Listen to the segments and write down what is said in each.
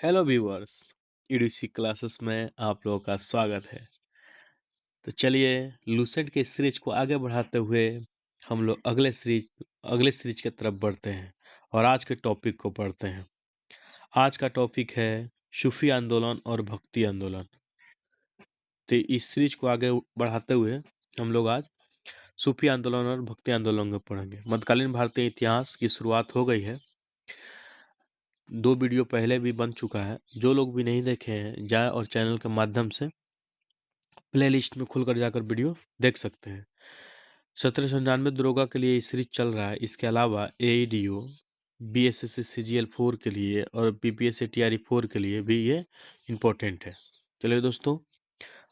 Hello viewers. EDC classes में आप लोगों का स्वागत है। तो चलिए, लूसेंट के सीरीज को आगे बढ़ाते हुए हम लोग अगले सीरीज की तरफ बढ़ते हैं और आज के टॉपिक को पढ़ते हैं। आज का टॉपिक है सूफी आंदोलन और भक्ति आंदोलन। तो इस सीरीज को आगे बढ़ाते हुए हम लोग आज सूफी आंदोलन और भक्ति आंदोलन को पढ़ेंगे। मध्यकालीन भारतीय इतिहास की शुरुआत हो गई है। 2 वीडियो पहले भी बन चुका है। जो लोग भी नहीं देखे हैं जाए और चैनल के माध्यम से प्लेलिस्ट में खुलकर जाकर वीडियो देख सकते हैं। 1799 दरोगा के लिए सीरीज चल रहा है। इसके अलावा एईडीओ, बीएसएससी सीजीएल 4 के लिए और बीपीएससी टीआरई 4 के लिए भी ये इम्पोर्टेंट है। चलिए दोस्तों,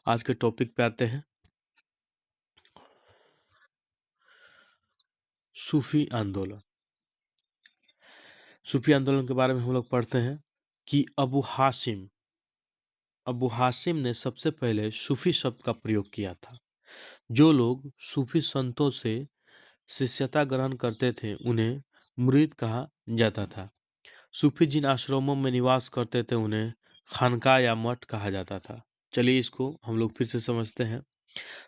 आज के टॉपिक पे आते हैं। सूफी आंदोलन। सूफी आंदोलन के बारे में हम लोग पढ़ते हैं कि अबू हासिम ने सबसे पहले सूफी शब्द का प्रयोग किया था। जो लोग सूफी संतों से शिष्यता ग्रहण करते थे उन्हें मुरीद कहा जाता था। सूफी जिन आश्रमों में निवास करते थे उन्हें खानका या मठ कहा जाता था। चलिए इसको हम लोग फिर से समझते हैं।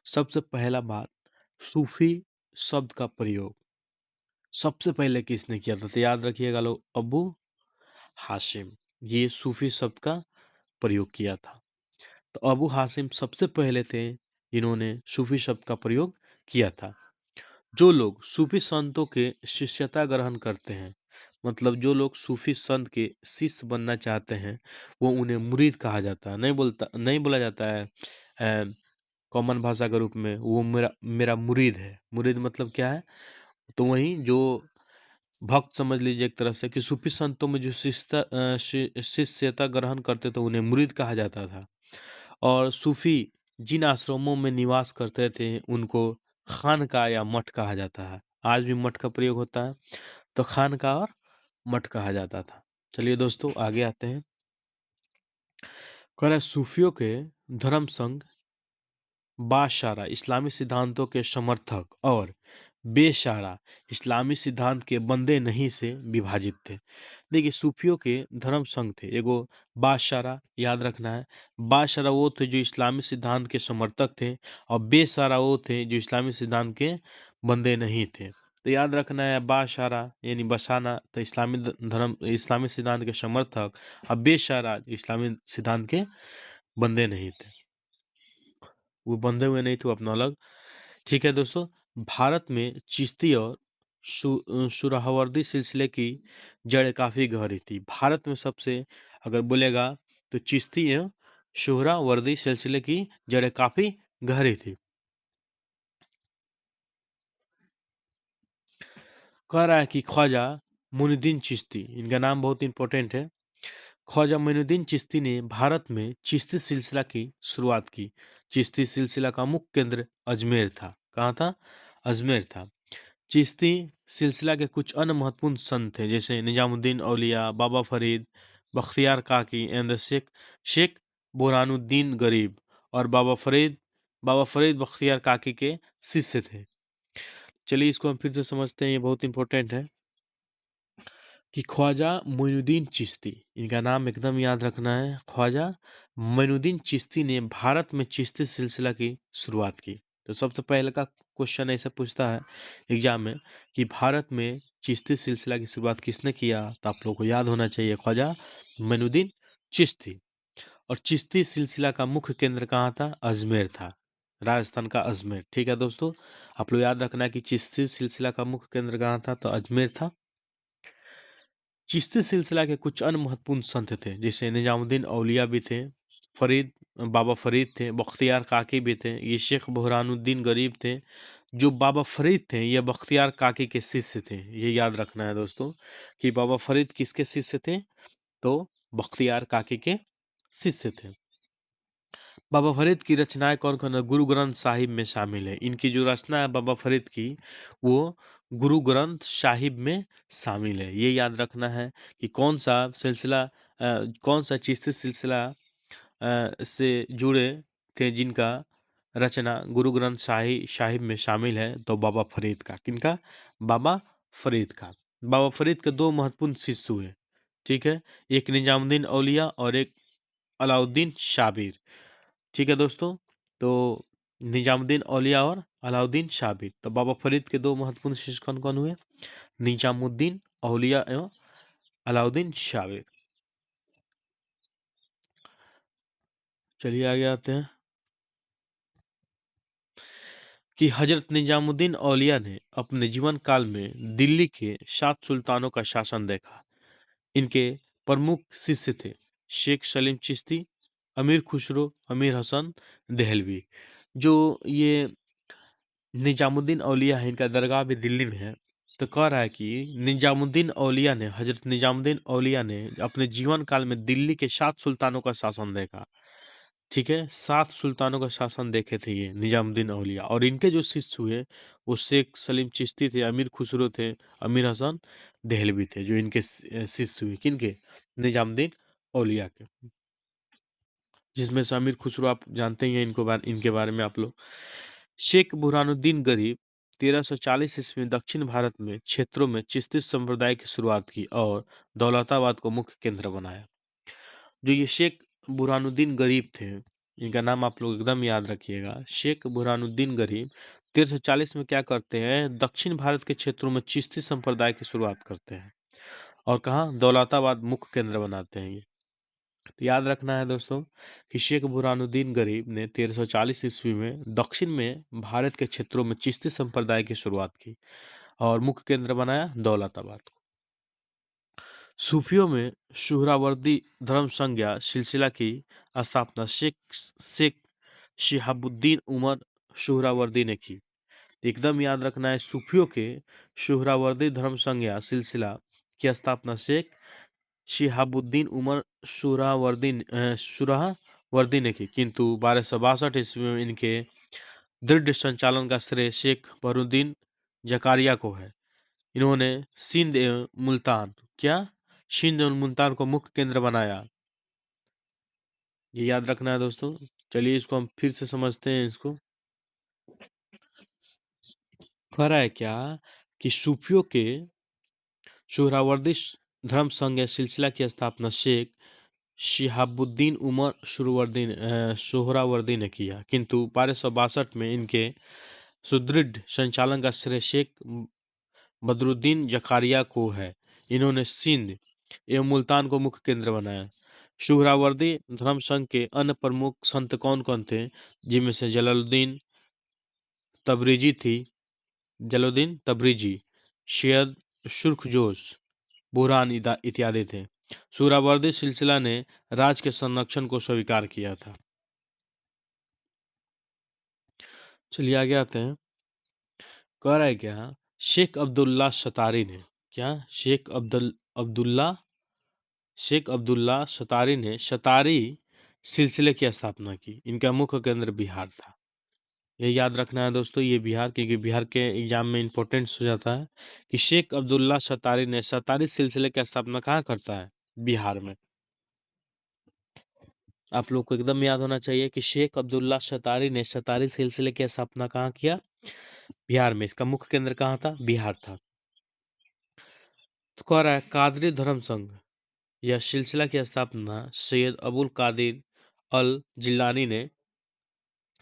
सबसे पहला बात, सूफी शब्द का प्रयोग सबसे पहले किसने किया था? तो याद रखिएगा लोग, अबू हाशिम, ये सूफी शब्द का प्रयोग किया था। तो अबू हाशिम सबसे पहले थे जिन्होंने सूफी शब्द का प्रयोग किया था। जो लोग सूफी संतों के शिष्यता ग्रहण करते हैं, मतलब जो लोग सूफी संत के शिष्य बनना चाहते हैं, वो उन्हें मुरीद कहा जाता है। नहीं बोला जाता है कॉमन भाषा के रूप में वो मेरा मेरा मुरीद है। मुरीद मतलब क्या है? तो वही जो भक्त समझ लीजिए एक तरह से, कि सूफी संतों में जो शिष्यता ग्रहण करते थे उन्हें मुरीद कहा जाता था। और सूफी जिन आश्रमों में निवास करते थे उनको खानका या मठ कहा जाता है। आज भी मठ का प्रयोग होता है, तो खानका और मठ कहा जाता था। चलिए दोस्तों, आगे आते हैं। कह रहा है, सूफियों के धर्म संघ बाशारा इस्लामी सिद्धांतों के समर्थक और बेशारा इस्लामी सिद्धांत के बंदे नहीं से विभाजित थे। देखिए, सूफियों के धर्म संघ थे। एगो बाशारा, याद रखना है, बाशारा वो थे जो इस्लामी सिद्धांत के समर्थक थे, और बेसारा वो थे जो इस्लामी सिद्धांत के बंदे नहीं थे। तो याद रखना है, बाशारा यानी बसाना तो इस्लामी सिद्धांत के समर्थक, और बेशारा इस्लामी सिद्धांत के बंदे नहीं थे। वो बंधे हुए नहीं थे, वो अपना अलग। ठीक है दोस्तों, भारत में चिश्ती और सुहरावर्दी सिलसिले की जड़ काफ़ी गहरी थी। भारत में सबसे अगर बोलेगा तो चिश्ती एवं सुहरावर्दी सिलसिले की जड़ें काफ़ी गहरी थी। कह रहा है कि ख्वाजा मुइनुद्दीन चिश्ती, इनका नाम बहुत इंपॉर्टेंट है। ख्वाजा मुइनुद्दीन चिश्ती ने भारत में चिश्ती सिलसिला की शुरुआत की। चिश्ती सिलसिला का मुख्य केंद्र अजमेर था। कहाँ था? अजमेर था। चिश्ती सिलसिला के कुछ अन्य महत्वपूर्ण संत थे, जैसे निजामुद्दीन औलिया, बाबा फरीद, बख्तियार काकी एंड शेख बुरहानुद्दीन गरीब। और बाबा फरीद बख्तियार काकी के शिष्य थे। चलिए इसको हम फिर से समझते हैं, ये बहुत इंपॉर्टेंट है कि ख्वाजा मोइनुद्दीन चिश्ती, इनका नाम एकदम याद रखना है। ख्वाजा मोइनुद्दीन चिश्ती ने भारत में चिश्ती सिलसिला की शुरुआत की। तो सबसे पहले का क्वेश्चन ऐसे पूछता है एग्जाम में कि भारत में चिश्ती सिलसिला की शुरुआत किसने किया? तो आप लोगों को याद होना चाहिए, ख्वाजा मोइनुद्दीन चिश्ती। और चिश्ती सिलसिला का मुख्य केंद्र कहाँ था? अजमेर था, राजस्थान का अजमेर। ठीक है दोस्तों, आप लोग याद रखना है कि चिश्ती सिलसिला का मुख्य केंद्र कहाँ था? तो अजमेर था। चिश्ती सिलसिला के कुछ अन्य महत्वपूर्ण संत थे, जैसे निजामुद्दीन औलिया भी थे, बाबा फरीद थे, बख्तियार काकी भी थे, ये शेख बुरहानुद्दीन गरीब थे। जो बाबा फरीद थे ये बख्तियार काकी के शिष्य थे। ये याद रखना है दोस्तों कि बाबा फरीद किसके शिष्य थे? तो बख्तियार काकी के शिष्य थे। बाबा फरीद की रचनाएं कौन कौन है? गुरु ग्रंथ साहिब में शामिल है। इनकी जो रचना है बाबा फरीद की, वो गुरु ग्रंथ साहिब में शामिल है। ये याद रखना है कि कौन सा चिश्ती सिलसिला से जुड़े थे जिनका रचना गुरु ग्रंथ साहिब में शामिल है। तो बाबा फरीद का, किनका? बाबा फरीद का। बाबा फरीद के 2 महत्वपूर्ण शिष्य हुए, ठीक है। एक निजामुद्दीन औलिया और एक अलाउद्दीन शाबिर। ठीक है दोस्तों, तो निजामुद्दीन औलिया और अलाउद्दीन शाबिर। तो बाबा फरीद के दो महत्वपूर्ण शिष्य कौन कौन हुए? निजामुद्दीन औलिया एवं अलाउद्दीन शाबिर। चलिए आगे आते हैं कि हजरत निजामुद्दीन औलिया ने अपने जीवन काल में दिल्ली के 7 सुल्तानों का शासन देखा। इनके प्रमुख शिष्य थे शेख सलीम चिश्ती, अमीर खुसरो, अमीर हसन देहलवी। जो ये निजामुद्दीन औलिया है, इनका दरगाह भी दिल्ली में है। तो कह रहा है कि हजरत निजामुद्दीन औलिया ने अपने जीवन काल में दिल्ली के 7 सुल्तानों का शासन देखा। ठीक है, 7 सुल्तानों का शासन देखे थे ये निजामुद्दीन औलिया। और इनके जो शिष्य हुए वो शेख सलीम चिश्ती थे, अमीर खुसरो थे, अमीर हसन देहलवी थे, जो इनके शिष्य हुए। किनके? निजामुद्दीन औलिया के। जिसमें से अमीर खुसरो आप जानते ही हैं, इनके बारे में आप लोग। शेख बुरहानुद्दीन गरीब 1340 ईस्वी में दक्षिण भारत में क्षेत्रों में चिश्ती संप्रदाय की शुरुआत की और दौलताबाद को मुख्य केंद्र बनाया। जो ये शेख बुरहानुद्दीन गरीब थे, इनका नाम आप लोग एकदम याद रखिएगा। शेख बुरहानुद्दीन गरीब 1340 में क्या करते हैं? दक्षिण भारत के क्षेत्रों में चिश्ती संप्रदाय की शुरुआत करते हैं और कहाँ? दौलताबाद मुख्य केंद्र बनाते हैं ये। तो याद रखना है दोस्तों कि शेख बुरहानुद्दीन गरीब ने 1340 ईस्वी में दक्षिण में भारत के क्षेत्रों में चिश्ती संप्रदाय की शुरुआत की और मुख्य केंद्र बनाया दौलताबाद को। सूफियों में सुहरावर्दी धर्म संज्ञा सिलसिला की स्थापना शेख शेख शिहाबुद्दीन उमर सुहरावर्दी ने की। एकदम याद रखना है, सूफियों के सुहरावर्दी धर्म संज्ञा सिलसिला की स्थापना शेख शिहाबुद्दीन उमर सुहरावर्दी ने की। किंतु 1262 ईस्वी में इनके दृढ़ संचालन का श्रेय शेख बहरुद्दीन जकारिया को है। इन्होंने सिंध एवं मुल्तान क्या सिंध एवं मुल्तान को मुख्य केंद्र बनाया। ये याद रखना है दोस्तों। चलिए इसको हम फिर से समझते हैं। इसको कह रहा है क्या कि सूफियों के सुहरावर्दी धर्म संघ या सिलसिला की स्थापना शेख शिहाबुद्दीन उमर सोहरावर्दी ने किया। किंतु 1262 में इनके सुदृढ़ संचालन का श्रेय शेख बदरुद्दीन जकारिया को है। इन्होंने सिंध एवं मुल्तान को मुख्य केंद्र बनाया। सुहरावर्दी धर्म संघ के अन्य प्रमुख संत कौन कौन थे? जिनमें से जलालुद्दीन तबरीजी, सैयद सुर्खजोश, बुरहान इत्यादि थे। सुहरावर्दी सिलसिला ने राज के संरक्षण को स्वीकार किया था। चलिए आगे आते हैं। कह रहा है क्या शेख अब्दुल्ला सतारी ने क्या शेख अब्दुल्ला सतारी ने सतारी सिलसिले की स्थापना की। इनका मुख्य केंद्र बिहार था। ये याद रखना है दोस्तों, ये बिहार, क्योंकि बिहार के एग्जाम में इंपॉर्टेंस हो जाता है कि शेख अब्दुल्ला सतारी ने सतारी सिलसिले की स्थापना कहाँ करता है? बिहार में। आप लोग को एकदम याद होना चाहिए कि शेख अब्दुल्ला सतारी ने सतारी सिलसिले की स्थापना कहाँ किया? बिहार में। इसका मुख्य केंद्र कहाँ था? बिहार था। तो कह रहा है कादरी धर्म संघ यह सिलसिला की स्थापना सैयद अबुल कादिर अल जिलानी ने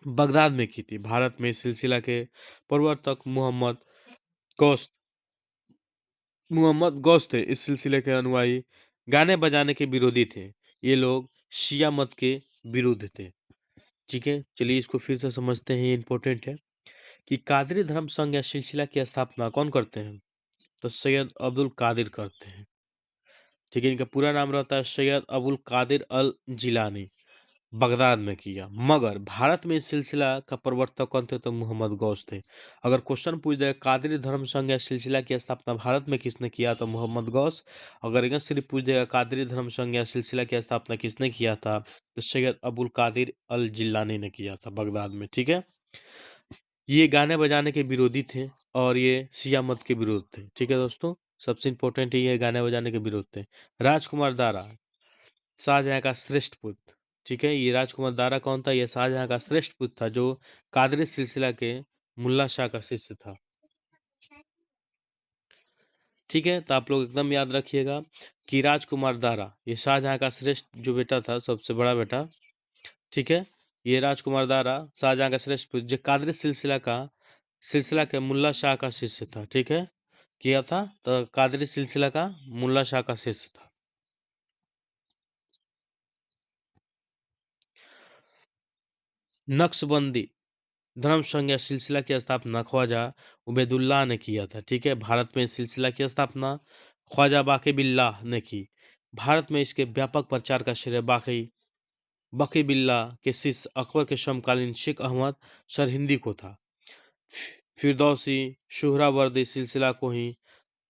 बगदाद में की थी। भारत में इस सिलसिला के प्रवर्तक गौस मोहम्मद गौस थे। इस सिलसिले के अनुयायी गाने बजाने के विरोधी थे। ये लोग शिया मत के विरुद्ध थे। ठीक है, चलिए इसको फिर से समझते हैं, ये इंपॉर्टेंट है कि कादरी धर्म संघ या सिलसिला की स्थापना कौन करते हैं? तो सैयद अब्दुल कादिर करते हैं। ठीक है, इनका पूरा नाम रहता है सैयद अबुल कादिर अल जिलानी। बगदाद में किया। मगर भारत में इस सिलसिला का प्रवर्तक कौन थे? तो मोहम्मद गौस थे। अगर क्वेश्चन पूछ दे कादरी धर्म संघ या सिलसिला की स्थापना भारत में किसने किया? तो मोहम्मद गौस। अगर यहाँ सिर्फ पूछ देगा कादरी धर्म संघ या सिलसिला की स्थापना किसने किया था? तो सैयद अबुल कादिर अल जिलानी ने किया था बगदाद में। ठीक है, ये गाने बजाने के विरोधी थे और ये शिया मत के विरोध थे। ठीक है दोस्तों, सबसे इंपॉर्टेंट है ये गाने बजाने के विरोध थे। राजकुमार दारा शाहजहां का श्रेष्ठ पुत्र। ठीक है, ये राजकुमार दारा कौन था? ये शाहजहां का श्रेष्ठ पुत्र था, जो कादरी सिलसिला के मुल्ला शाह का शिष्य था। ठीक है, तो आप लोग एकदम याद रखिएगा कि राजकुमार दारा ये शाहजहां का श्रेष्ठ जो बेटा था, सबसे बड़ा बेटा। ठीक है, ये राजकुमार दारा शाहजहां का श्रेष्ठ पुत्र, जो कादरी सिलसिला के मुल्ला शाह का शिष्य था। ठीक है, किया था तो कादरी सिलसिला का मुल्ला शाह का शिष्य था। नक्शबंदी धर्म संघ या सिलसिला की स्थापना ख्वाजा उबैदुल्लाह ने किया था। ठीक है, भारत में इस सिलसिला की स्थापना ख्वाजा बाकी बिल्लाह ने की। भारत में इसके व्यापक प्रचार का श्रेय बकी बिल्लाह के शिष्य अकबर के समकालीन शेख अहमद सरहिंदी को था। फिरदौसी सुहरावर्दी सिलसिला को ही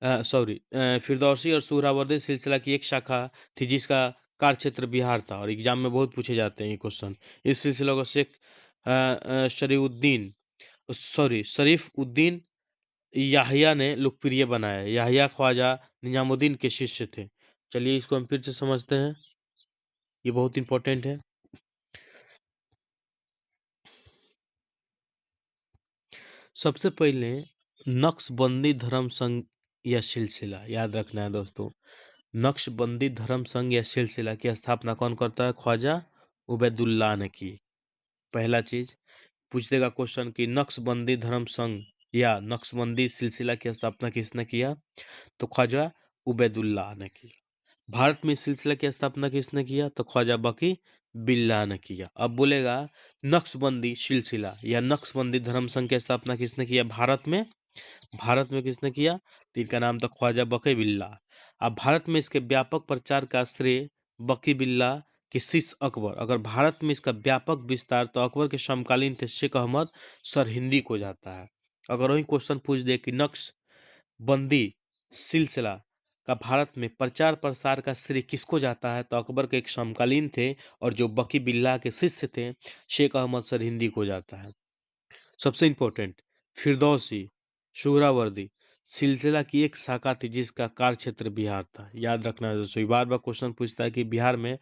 फिरदौसी और सुहरावर्दी सिलसिला की एक शाखा थी जिसका कार्यक्षेत्र बिहार था, और एग्जाम में बहुत पूछे जाते हैं ये क्वेश्चन। इस सिलसिला को शेख शरीफ उद्दीन याहिया ने लोकप्रिय बनाया। याहिया ख्वाजा निजामुद्दीन के शिष्य थे। चलिए इसको हम फिर से समझते हैं, ये बहुत इंपॉर्टेंट है। सबसे पहले नक्शबंदी धर्म संघ या सिलसिला याद रखना है दोस्तों। नक्शबंदी धर्म संघ या सिलसिला की स्थापना कौन करता है? ख्वाजा उबैदुल्लाह ने की। पहला चीज पूछ देगा क्वेश्चन कि नक्शबंदी धर्म संघ या नक्शबंदी सिलसिला की स्थापना किसने किया? तो ख्वाजा उबैदुल्लाह ने की। भारत में इस सिलसिला की स्थापना किसने किया? तो ख्वाजा बकी बिल्ला ने किया। अब बोलेगा नक्शबंदी सिलसिला या नक्शबंदी धर्म संघ की स्थापना किसने किया भारत में? भारत में किसने किया? तो इनका नाम था ख्वाजा बकी बिल्ला। अब भारत में इसके व्यापक प्रचार का श्रेय बकी बिल्ला के शिष्य अकबर, अगर भारत में इसका व्यापक विस्तार तो अकबर के समकालीन थे शेख अहमद सरहिंदी को जाता है। अगर वही क्वेश्चन पूछ दे कि नक्शबंदी सिलसिला का भारत में प्रचार प्रसार का श्रेय किसको जाता है, तो अकबर के एक समकालीन थे और जो बकी बिल्ला के शिष्य थे शेख अहमद सरहिंदी को जाता है। सबसे इंपॉर्टेंट, फिरदौसी सुहरावर्दी सिलसिला की एक शाखा थी जिसका कार्यक्षेत्र बिहार था। याद रखना है दोस्तों, बार बार क्वेश्चन पूछता है कि बिहार में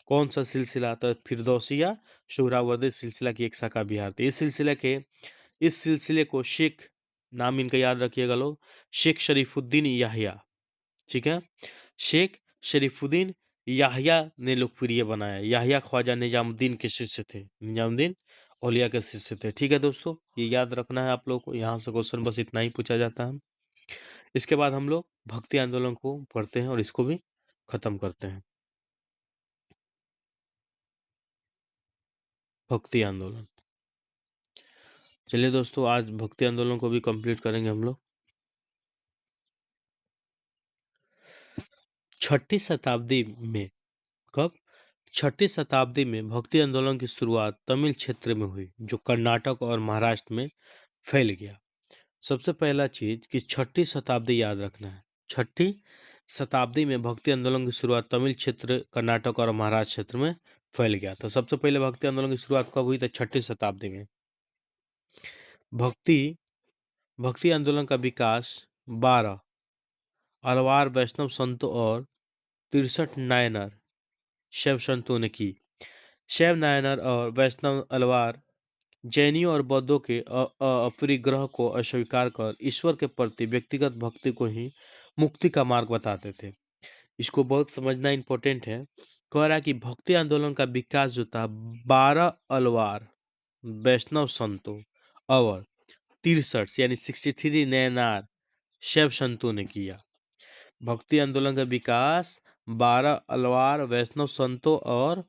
कौन सा सिलसिला? तो फिरदौसी या सुहरावर्दी सिलसिला की एक शाखा बिहार थी। इस सिलसिले को शेख, नाम इनका याद रखिएगा लोग, शेख शरीफुद्दीन याहिया। ठीक है, शेख शरीफुद्दीन याहिया ने लोकप्रिय बनाया। याहिया ख्वाजा निजामुद्दीन के शिष्य थे, निजामुद्दीन औलिया के शिष्य थे। ठीक है दोस्तों, ये याद रखना है आप लोगों को। यहाँ से क्वेश्चन बस इतना ही पूछा जाता है। इसके बाद हम लोग भक्ति आंदोलन को पढ़ते हैं और इसको भी खत्म करते हैं। भक्ति आंदोलन, चलिए दोस्तों आज भक्ति आंदोलन को भी कंप्लीट करेंगे हम लोग। छठी शताब्दी में, कब? छठी शताब्दी में भक्ति आंदोलन की शुरुआत तमिल क्षेत्र में हुई जो कर्नाटक और महाराष्ट्र में फैल गया। सबसे पहला चीज कि छठी शताब्दी याद रखना है। छठी शताब्दी में भक्ति आंदोलन की शुरुआत तमिल क्षेत्र, कर्नाटक और महाराष्ट्र क्षेत्र में फैल गया। तो सबसे पहले भक्ति आंदोलन की शुरुआत कब हुई? तो छठी शताब्दी में। भक्ति भक्ति आंदोलन का विकास 12 अलवार वैष्णव संतों और 63 नायनर शैव संतों ने की। शैव नायनर और वैष्णव अलवार जैनियों और बौद्धों के अपरिग्रह को अस्वीकार कर ईश्वर के प्रति व्यक्तिगत भक्ति को ही मुक्ति का मार्ग बताते थे। इसको बहुत समझना इंपॉर्टेंट है। कह रहा है कि भक्ति आंदोलन का विकास जो था 12 अलवार वैष्णव संतों और 63 यानी 63 नैनार शैव संतों ने किया। भक्ति आंदोलन का विकास 12 अलवार वैष्णव संतों और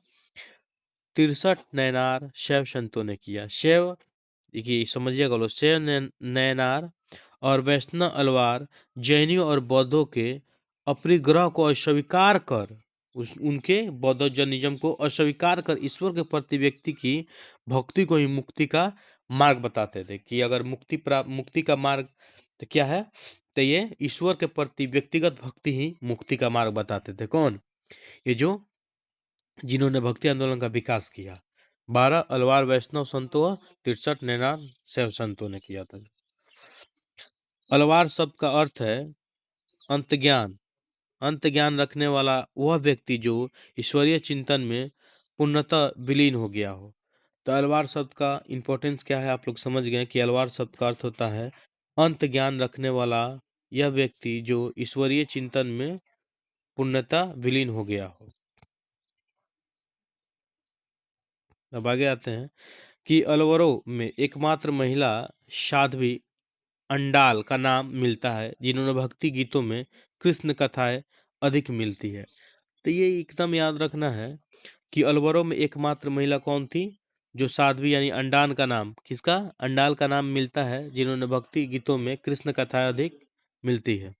63 नैनार शैव संतों ने किया। शैव, देखिए समझिएगा लोग, शैव नैनार और वैष्णव अलवार जैनियों और बौद्धों के अपरिग्रह को अस्वीकार कर, उनके बौद्ध जैनिज्म को अस्वीकार कर ईश्वर के प्रति व्यक्ति की भक्ति को ही मुक्ति का मार्ग बताते थे। कि अगर मुक्ति का मार्ग तो क्या है? तो ये ईश्वर के प्रति व्यक्तिगत भक्ति ही मुक्ति का मार्ग बताते थे। कौन? ये जो जिन्होंने भक्ति आंदोलन का विकास किया। 12 अलवार वैष्णव संतों और 63 नैनार शैव संतों ने किया था। अलवार शब्द का अर्थ है अंतज्ञान। अंतज्ञान रखने वाला वह व्यक्ति जो ईश्वरीय चिंतन में पूर्णतः विलीन हो गया हो। तो अलवार शब्द का इंपॉर्टेंस क्या है आप लोग समझ गए कि अलवार शब्द का अर्थ होता है अंत ज्ञान रखने वाला यह व्यक्ति जो ईश्वरीय चिंतन में पूर्णतः विलीन हो गया हो। अब आगे आते हैं कि अलवरों में एकमात्र महिला साध्वी अंडाल का नाम मिलता है जिन्होंने भक्ति गीतों में कृष्ण कथाएं अधिक मिलती है। तो ये एकदम याद रखना है कि अलवरों में एकमात्र महिला कौन थी, जो साध्वी यानी अंडान का नाम, किसका, अंडाल का नाम मिलता है जिन्होंने भक्ति गीतों में कृष्ण कथाएं अधिक मिलती है।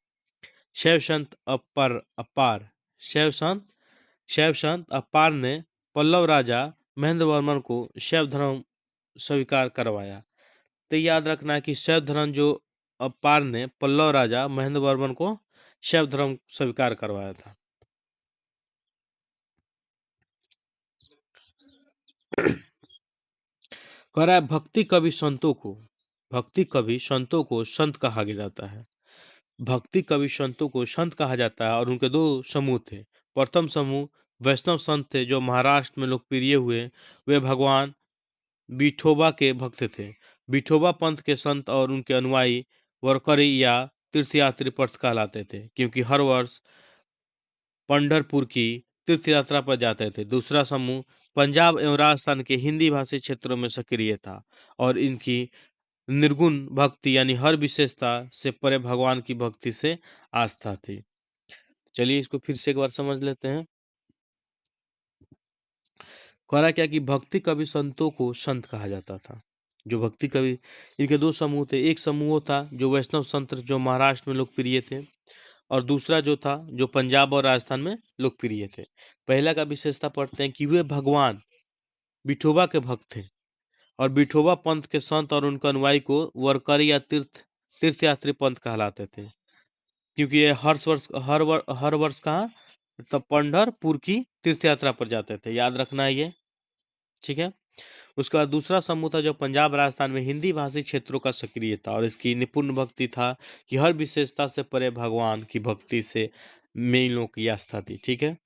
शैव संत अपार शैव संत शैव संत अपार ने पल्लव राजा महेंद्र वर्मन को शैव धर्म स्वीकार करवाया। तो याद रखना है कि शैव धर्म जो अपार ने पल्लव राजा महेंद्र वर्मन को शैव धर्म स्वीकार करवाया था। कह रहा है भक्ति कवि संतों को संत कहा जाता है। भक्ति कवि संतों को संत कहा जाता है और उनके दो समूह थे। प्रथम समूह वैष्णव संत थे जो महाराष्ट्र में लोकप्रिय हुए। वे भगवान विठोबा के भक्त थे। विठोबा पंथ के संत और उनके अनुयायी वरकरी या तीर्थयात्री पंथ कहलाते थे, क्योंकि हर वर्ष पंढरपुर की तीर्थ यात्रा पर जाते थे। दूसरा समूह पंजाब एवं राजस्थान के हिंदी भाषी क्षेत्रों में सक्रिय था और इनकी निर्गुण भक्ति यानी हर विशेषता से परे भगवान की भक्ति से आस्था थी। चलिए इसको फिर से एक बार समझ लेते हैं। कह रहा क्या कि भक्ति कवि संतों को संत कहा जाता था। जो भक्ति कवि, इनके दो समूह थे। एक समूह था जो वैष्णव संत जो महाराष्ट्र में लोकप्रिय थे, और दूसरा जो था जो पंजाब और राजस्थान में लोकप्रिय थे। पहला का विशेषता पढ़ते हैं कि वे भगवान विठोबा के भक्त थे और विठोबा पंथ के संत और उनके अनुयायी को वरकरी या तीर्थयात्री पंथ कहलाते थे, क्योंकि ये हर वर्ष कहाँ, तब पंढरपुर की तीर्थ यात्रा पर जाते थे। याद रखना है ये, ठीक है। उसका बाद दूसरा समूह था जो पंजाब राजस्थान में हिंदी भाषी क्षेत्रों का सक्रिय था और इसकी निपुण भक्ति था कि हर विशेषता से परे भगवान की भक्ति से में इन लोगों की आस्था थी, ठीक है।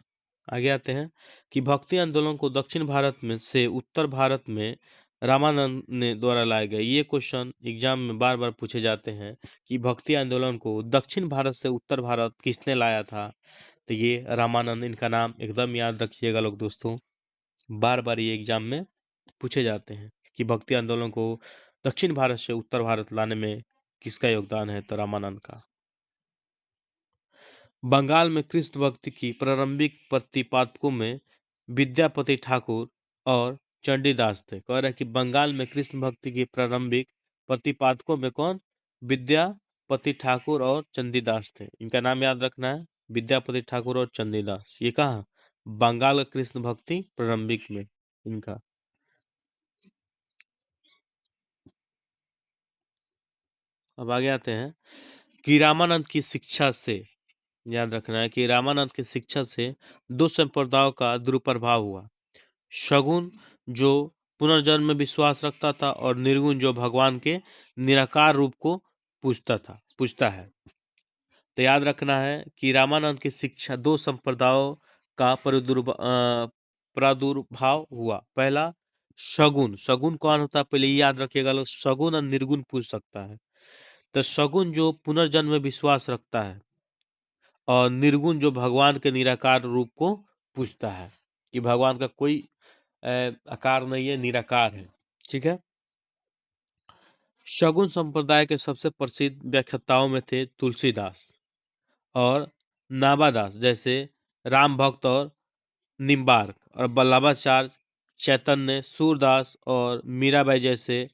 आगे आते हैं कि भक्ति आंदोलन को दक्षिण भारत में से उत्तर भारत में रामानंद ने द्वारा लाए गए। ये क्वेश्चन एग्जाम में बार बार पूछे जाते हैं कि भक्ति आंदोलन को दक्षिण भारत से उत्तर भारत किसने लाया था। तो ये रामानंद, इनका नाम एकदम याद रखिएगा लोग दोस्तों, बार बार ये एग्जाम में पूछे जाते हैं कि भक्ति आंदोलन को दक्षिण भारत से उत्तर भारत लाने में किसका योगदान है, तो रामानंद का। बंगाल में कृष्ण भक्ति की प्रारंभिक प्रतिपादकों में विद्यापति ठाकुर और चंडीदास थे। कह रहे हैं कि बंगाल में कृष्ण भक्ति की प्रारंभिक प्रतिपादकों में कौन, विद्यापति ठाकुर और चंडीदास थे। इनका नाम याद रखना है, विद्यापति ठाकुर और चंडीदास। ये कहाँ, बंगाल का कृष्ण भक्ति प्रारंभिक में इनका। अब आगे आते हैं कि रामानंद की शिक्षा से, याद रखना है कि रामानंद की शिक्षा से दो संप्रदायों का दुष्प्रभाव हुआ। शगुन जो पुनर्जन्म में विश्वास रखता था और निर्गुण जो भगवान के निराकार रूप को पूछता है। तो याद रखना है कि रामानंद की शिक्षा दो संप्रदायों का प्रादुर्भाव हुआ। पहला शगुन, शगुन कौन होता है पहले याद रखिएगा लोग, शगुन और निर्गुण पूछ सकता है। तो शगुन जो पुनर्जन्म में विश्वास रखता है और निर्गुण जो भगवान के निराकार रूप को पूछता है कि भगवान का कोई आकार नहीं है, निराकार है, ठीक है। शगुन संप्रदाय के सबसे प्रसिद्ध व्याख्याताओं में थे तुलसीदास और नाबादास जैसे राम भक्त और निम्बार्क, और बल्लभाचार्य, चैतन्य, सूरदास और मीराबाई जैसे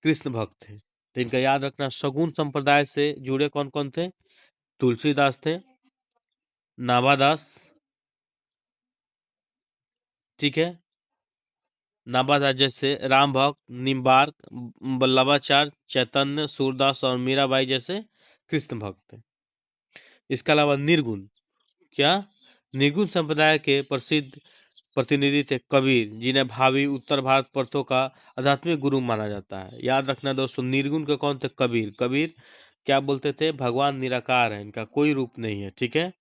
कृष्ण भक्त थे। तो इनका याद रखना, शगुन संप्रदाय से जुड़े कौन कौन थे, तुलसीदास थे, नाबादास, ठीक है, नाबादास जैसे राम भक्त, निम्बार्क, बल्लभाचार्य, चैतन्य, सूरदास और मीराबाई जैसे कृष्ण भक्त थे। इसके अलावा निर्गुण, क्या, निर्गुण संप्रदाय के प्रसिद्ध प्रतिनिधि थे कबीर, जिन्हें भावी उत्तर भारत पंथों का आध्यात्मिक गुरु माना जाता है। याद रखना दोस्तों, निर्गुण के कौन थे, कबीर। कबीर क्या बोलते थे, भगवान निराकार है, इनका कोई रूप नहीं है, ठीक है।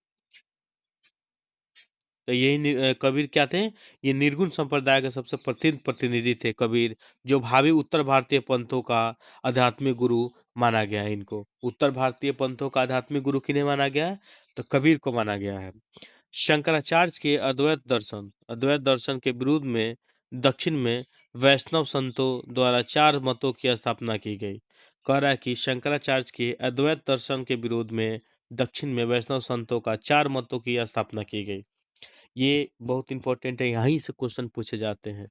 तो यही कबीर क्या थे, ये निर्गुण संप्रदाय के सबसे प्रसिद्ध प्रतिनिधि थे कबीर, जो भावी उत्तर भारतीय पंथों का आध्यात्मिक गुरु माना गया है इनको। उत्तर भारतीय पंथों का आध्यात्मिक गुरु किन्हें माना गया है? तो कबीर को माना गया है। शंकराचार्य के अद्वैत दर्शन के विरुद्ध में दक्षिण में वैष्णव संतों द्वारा 4 मतों की स्थापना की गई। कह रहा है कि शंकराचार्य के अद्वैत दर्शन के विरोध में दक्षिण में वैष्णव संतों का 4 मतों की स्थापना की गई। ये बहुत इंपॉर्टेंट है, यहीं से क्वेश्चन पूछे जाते हैं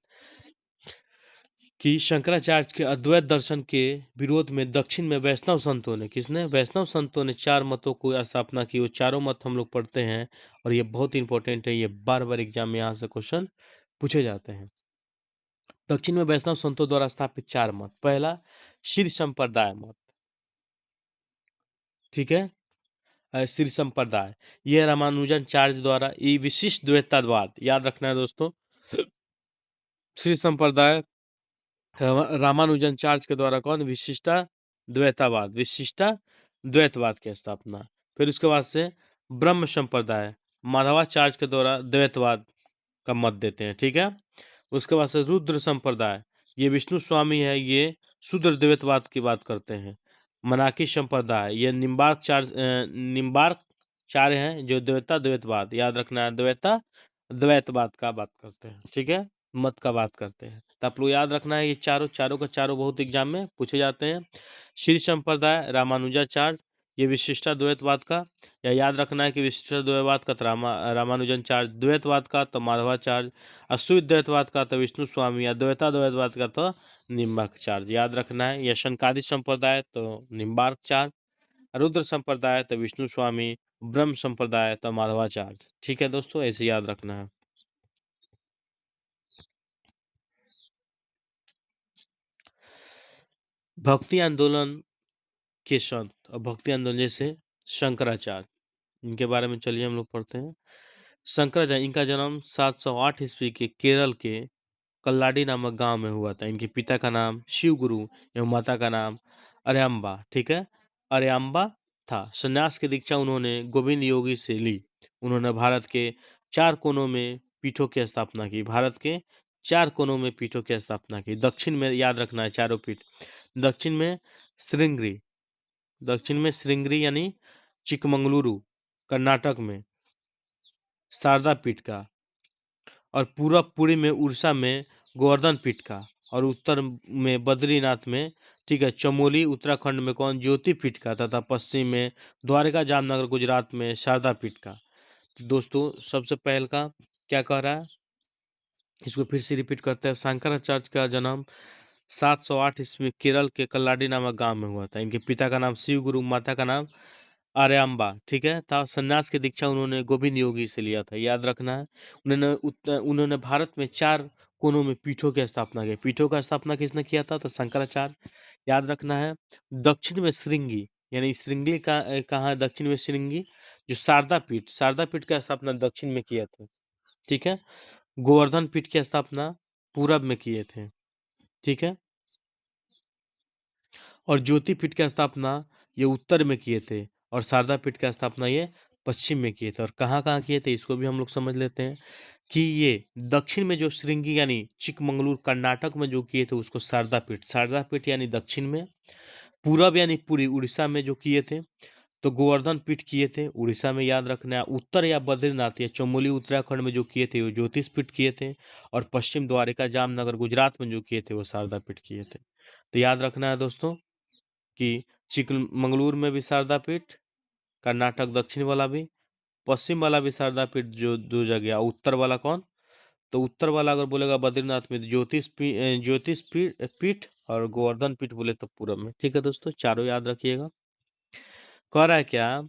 कि शंकराचार्य के अद्वैत दर्शन के विरोध में दक्षिण में वैष्णव संतों ने, किसने? वैष्णव संतों ने 4 मतों को स्थापना की। वो चारों मत हम लोग पढ़ते हैं और ये बहुत इंपॉर्टेंट है, ये बार बार एग्जाम में यहाँ से क्वेश्चन पूछे जाते हैं। दक्षिण में वैष्णव संतों द्वारा स्थापित 4 मत। पहला श्री संप्रदाय मत, ठीक है। श्री संप्रदाय, यह रामानुजाचार्य द्वारा ये विशिष्ट द्वैतवाद, याद रखना है दोस्तों। श्री संप्रदाय रामानुजाचार्य के द्वारा कौन? विशिष्टा द्वैतवाद की स्थापना। फिर उसके बाद से ब्रह्म संप्रदाय, माधवाचार्य के द्वारा द्वैतवाद का मत देते हैं, ठीक है। उसके बाद से रुद्र संप्रदाय, ये विष्णु स्वामी है, ये शुद्र द्वैतवाद की बात करते हैं। मनाकी संप्रदाय, ये निम्बार्क चार्य हैं जो द्वैतवाद, याद रखना है, द्वैतवाद का बात करते हैं, ठीक है, मत का बात करते हैं। तो आप लोग याद रखना है, ये चारों का चारों बहुत एग्जाम में पूछे जाते हैं। श्री संप्रदाय रामानुजाचार्य, ये विशिष्टा द्वैतवाद का, या याद रखना है कि विशिष्टा द्वैतवाद का तो रामानुजाचार्य, द्वैतवाद का तो माधवाचार्य, अद्वैत द्वैतवाद का तो विष्णु स्वामी, अद्वैता द्वैतवाद का तो निम्बार्काचार्य, याद रखना है। या शंकादि संप्रदाय तो निम्बार्काचार्य, रुद्र संप्रदाय तो विष्णु स्वामी, ब्रह्म संप्रदाय तो माधवाचार्य, ठीक है दोस्तों, ऐसे याद रखना है। भक्ति आंदोलन के संत और भक्ति आंदोलन जैसे शंकराचार्य, इनके बारे में चलिए हम लोग पढ़ते हैं। शंकराचार्य, इनका जन्म 708 ईस्वी के केरल के कल्लाडी नामक गांव में हुआ था। इनके पिता का नाम शिव गुरु एवं माता का नाम अरयम्बा, ठीक है, अरयम्बा था। संन्यास की दीक्षा उन्होंने गोविंद योगी से ली। उन्होंने भारत के 4 कोनों में पीठों की स्थापना की। भारत के 4 कोनों में पीठों की स्थापना की। दक्षिण में याद रखना है चारों पीठ। दक्षिण में श्रृंगेरी, यानी चिकमंगलुरु कर्नाटक में शारदा पीठ का, और पूरब पुरी में उड़ीसा में गोवर्धन पीठ का, और उत्तर में बद्रीनाथ में, ठीक है, चमोली उत्तराखंड में कौन? ज्योति पीठ का, तथा पश्चिम में द्वारका जामनगर गुजरात में शारदा पीठ का। तो दोस्तों सबसे पहले का क्या कह रहा है, इसको फिर से रिपीट करते हैं। शंकराचार्य का जन्म 708 ईस्वी में केरल के कल्लाडी नामक गांव में हुआ था। इनके पिता का नाम शिव गुरु, माता का नाम आर्यांबा, ठीक है, था। सन्यास की दीक्षा उन्होंने गोविंद योगी से लिया था, याद रखना है। उन्होंने भारत में 4 कोनों में पीठों की स्थापना की। पीठों का स्थापना किसने किया था? तो शंकराचार्य, याद रखना है। दक्षिण में श्रृंगी, यानी श्रृंगी का कहाँ है? दक्षिण में श्रृंगी, जो शारदा पीठ का स्थापना दक्षिण में किया था, ठीक है। गोवर्धन पीठ की स्थापना पूरब में किए थे, ठीक है, और ज्योति पीठ की स्थापना ये उत्तर में किए थे, और शारदा पीठ की स्थापना ये पश्चिम में किए थे। और कहाँ कहाँ किए थे इसको भी हम लोग समझ लेते हैं कि ये दक्षिण में जो श्रृंगी यानी चिकमंगलूर कर्नाटक में जो किए थे उसको शारदा पीठ यानी दक्षिण में, पूरब यानी पूरी उड़ीसा में जो किए थे तो गोवर्धन पीठ किए थे उड़ीसा में, याद रखना है। उत्तर या बद्रीनाथ या चमोली उत्तराखंड में जो किए थे वो ज्योतिष पीठ किए थे, और पश्चिम द्वारिका जामनगर गुजरात में जो किए थे वो शारदा पीठ किए थे। तो याद रखना है दोस्तों कि चिकमंगलूर में भी शारदा पीठ, कर्नाटक दक्षिण वाला भी, पश्चिम वाला भी शारदा पीठ, जो 2 जगह। उत्तर वाला कौन? तो उत्तर वाला अगर बोलेगा बद्रीनाथ में तो ज्योतिष पीठ और गोवर्धन पीठ बोले तो पूरब में, ठीक है दोस्तों, चारों याद रखिएगा। कह रहा है क्या?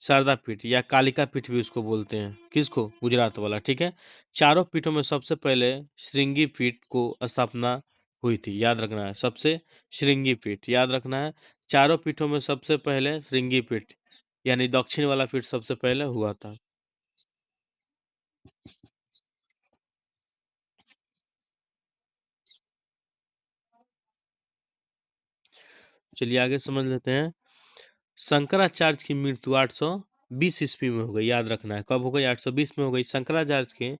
शारदा पीठ या कालिका पीठ भी उसको बोलते हैं, किसको? गुजरात वाला, ठीक है। चारों पीठों में सबसे पहले श्रृंगी पीठ को स्थापना हुई थी, याद रखना है। सबसे श्रृंगी पीठ, याद रखना है। चारों पीठों में सबसे पहले श्रृंगी पीठ यानी दक्षिण वाला पीठ सबसे पहले हुआ था। चलिए आगे समझ लेते हैं। शंकराचार्य की मृत्यु 820 ईस्वी में हो गई, याद रखना है। कब हो गई? 820 में हो गई। शंकराचार्य के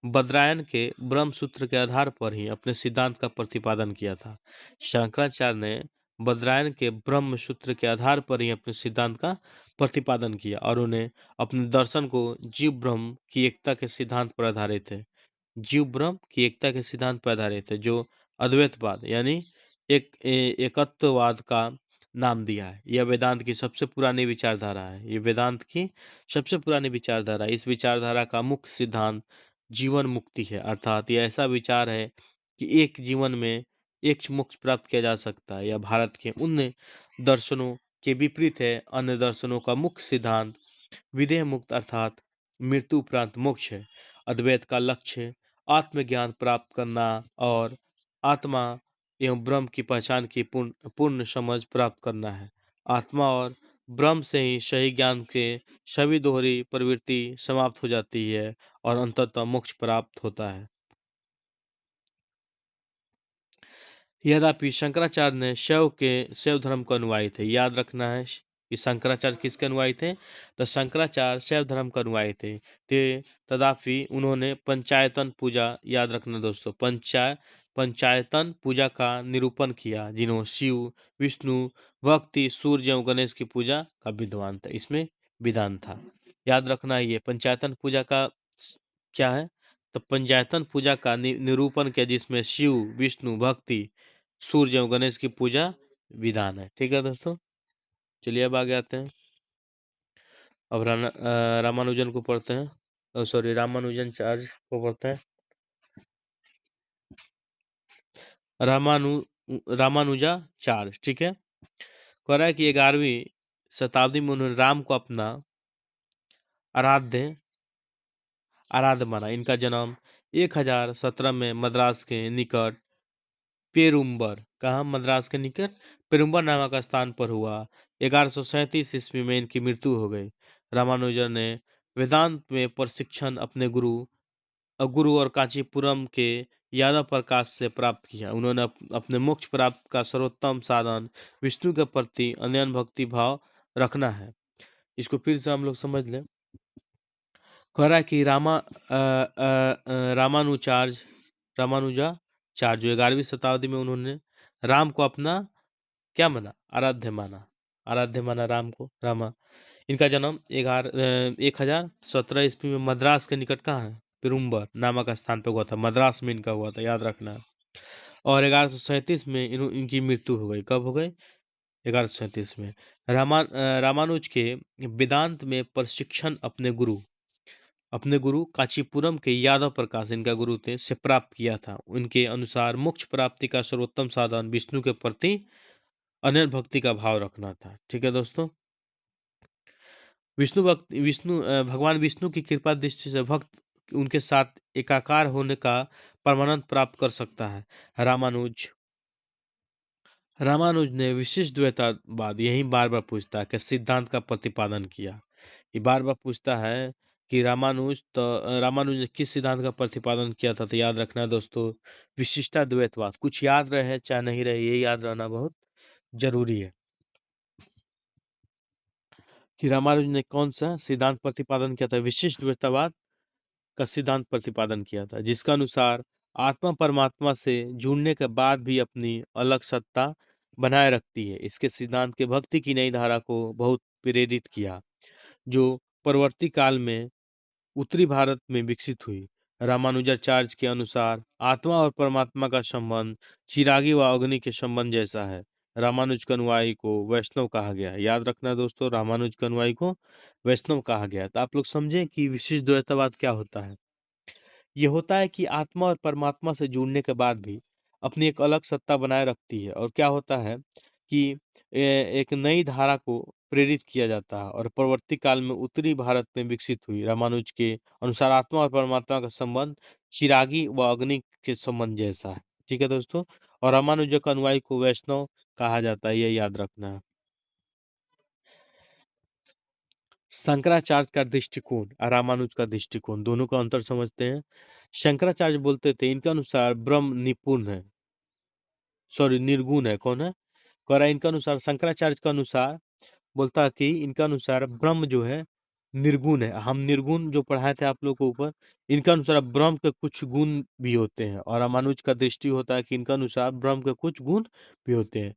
बद्रायन के ब्रह्म सूत्र के आधार पर ही अपने सिद्धांत का प्रतिपादन किया था। शंकराचार्य ने बद्रायन के ब्रह्म सूत्र के आधार पर ही अपने सिद्धांत का प्रतिपादन किया और उन्हें अपने दर्शन को जीव ब्रह्म की एकता के सिद्धांत पर आधारित है। जीव ब्रह्म की एकता के सिद्धांत पर आधारित है, जो अद्वैतवाद यानी एकत्ववाद का नाम दिया है। यह वेदांत की सबसे पुरानी विचारधारा है। ये वेदांत की सबसे पुरानी विचारधारा है। इस विचारधारा का मुख्य सिद्धांत जीवन मुक्ति है, अर्थात यह ऐसा विचार है कि एक जीवन में एक मोक्ष प्राप्त किया जा सकता है। यह भारत के उन दर्शनों के विपरीत है। अन्य दर्शनों का मुख्य सिद्धांत विदेह मुक्त अर्थात मृत्यु उपरांत मोक्ष है। अद्वैत का लक्ष्य आत्मज्ञान प्राप्त करना और आत्मा एवं ब्रह्म की पहचान की पूर्ण पूर्ण समझ प्राप्त करना है। आत्मा और ब्रह्म से ही सही ज्ञान के सभी दोहरी प्रवृत्ति समाप्त हो जाती है और अंततः मोक्ष प्राप्त होता है। यद्यपि शंकराचार्य ने शैव धर्म को अनुयायी थे। याद रखना है कि शंकराचार्य किसके अनुयायी थे? तो शंकराचार्य शैव धर्म के अनुयायी थे तथापि उन्होंने पंचायतन पूजा, याद रखना दोस्तों, पंचायतन पूजा का निरूपण किया, जिन्होंने शिव, विष्णु, भक्ति, सूर्य एवं गणेश की पूजा का विद्वान था। इसमें विधान था। याद रखना है ये पंचायतन पूजा का क्या है? तो पंचायतन पूजा का निरूपण किया, जिसमें शिव, विष्णु, भक्ति, सूर्य एवं गणेश की पूजा विधान है। ठीक है दोस्तों, चलिए अब आगे आते हैं। अब रामानुजन को पढ़ते हैं, सॉरी रामानुजन चार्य को पढ़ते हैं। रामानु रामानुजाचार्य, ठीक है, कह रहा है कि 11वीं शताब्दी में उन्होंने राम को अपना आराध्य माना। इनका जन्म 1017 में मद्रास के निकट पेरुम्बर, कहाँ? मद्रास के निकट पेरुम्बर नामक स्थान पर हुआ। 1137 ईस्वी में इनकी मृत्यु हो गई। रामानुजन ने वेदांत में प्रशिक्षण अपने गुरु और कांचीपुरम के यादव प्रकाश से प्राप्त किया। उन्होंने अपने मोक्ष प्राप्त का सर्वोत्तम साधन विष्णु के प्रति अनन्य भक्ति भाव रखना है। इसको फिर से हम लोग समझ लें। कह रहा है कि रामानुजाचार्य जो 11वीं शताब्दी में उन्होंने राम को अपना क्या माना? आराध्य माना राम को, रामा। इनका जन्म 1017 ईस्वी में मद्रास के निकट कहाँ है? पेरुम्बर नामक स्थान पर हुआ था। मद्रास में इनका हुआ था, याद रखना है। और 1137 में इनकी मृत्यु हो गई। कब हो गई? 1137 में। रामानुज के वेदांत में प्रशिक्षण अपने गुरु कांचीपुरम के यादव प्रकाश, इनका गुरु थे, से प्राप्त किया था। उनके अनुसार मोक्ष प्राप्ति का सर्वोत्तम साधन विष्णु के प्रति अनन्य भक्ति का भाव रखना था। ठीक है दोस्तों, भगवान विष्णु की कृपा दृष्टि से भक्त उनके साथ एकाकार होने का परमानंद प्राप्त कर सकता है। रामानुज ने विशिष्ट द्वैतवाद यही बार बार पूछता है कि सिद्धांत का प्रतिपादन किया। ये बार बार पूछता है कि रामानुज ने किस सिद्धांत का प्रतिपादन किया था? तो याद रखना है दोस्तों, विशिष्टा द्वैतवाद। कुछ याद रहे चाहे नहीं रहे, ये याद रहना बहुत जरूरी है कि रामानुज ने कौन सा सिद्धांत प्रतिपादन किया था। विशिष्ट द्वैतवाद का सिद्धांत प्रतिपादन किया था, जिसका अनुसार आत्मा परमात्मा से जुड़ने के बाद भी अपनी अलग सत्ता बनाए रखती है। इसके सिद्धांत के भक्ति की नई धारा को बहुत प्रेरित किया, जो परवर्ती काल में उत्तरी भारत में विकसित हुई। रामानुजाचार्य के अनुसार आत्मा और परमात्मा का संबंध चिरागी व अग्नि के संबंध जैसा है। रामानुज के अनुयायी को वैष्णव कहा गया है। याद रखना दोस्तों, रामानुज के अनुयायी को वैष्णव कहा गया है। तो आप लोग समझे कि विशिष्ट द्वैतवाद क्या होता है। ये होता है कि आत्मा और परमात्मा से जुड़ने के बाद भी अपनी एक अलग सत्ता बनाए रखती है। और क्या होता है कि एक नई धारा को प्रेरित किया जाता है और परवर्ती काल में उत्तरी भारत में विकसित हुई। रामानुज के अनुसार आत्मा और परमात्मा का संबंध चिरागी व अग्नि के संबंध जैसा है। ठीक है दोस्तों, और रामानुज के अनुयायी को वैष्णव कहा जाता है, ये याद रखना है। शंकराचार्य का दृष्टिकोण और रामानुज का दृष्टिकोण, दोनों का अंतर समझते हैं। शंकराचार्य बोलते थे इनके अनुसार ब्रह्म निपुण है, सॉरी निर्गुण है। कौन है? कह रहा है इनका अनुसार, शंकराचार्य का अनुसार बोलता है कि इनका अनुसार ब्रह्म जो है निर्गुण है। हम निर्गुण जो पढ़ाए थे आप लोगों को ऊपर, इनका अनुसार ब्रह्म के कुछ गुण भी होते हैं। और रामानुज का दृष्टि होता है कि इनका अनुसार ब्रह्म के कुछ गुण भी होते हैं।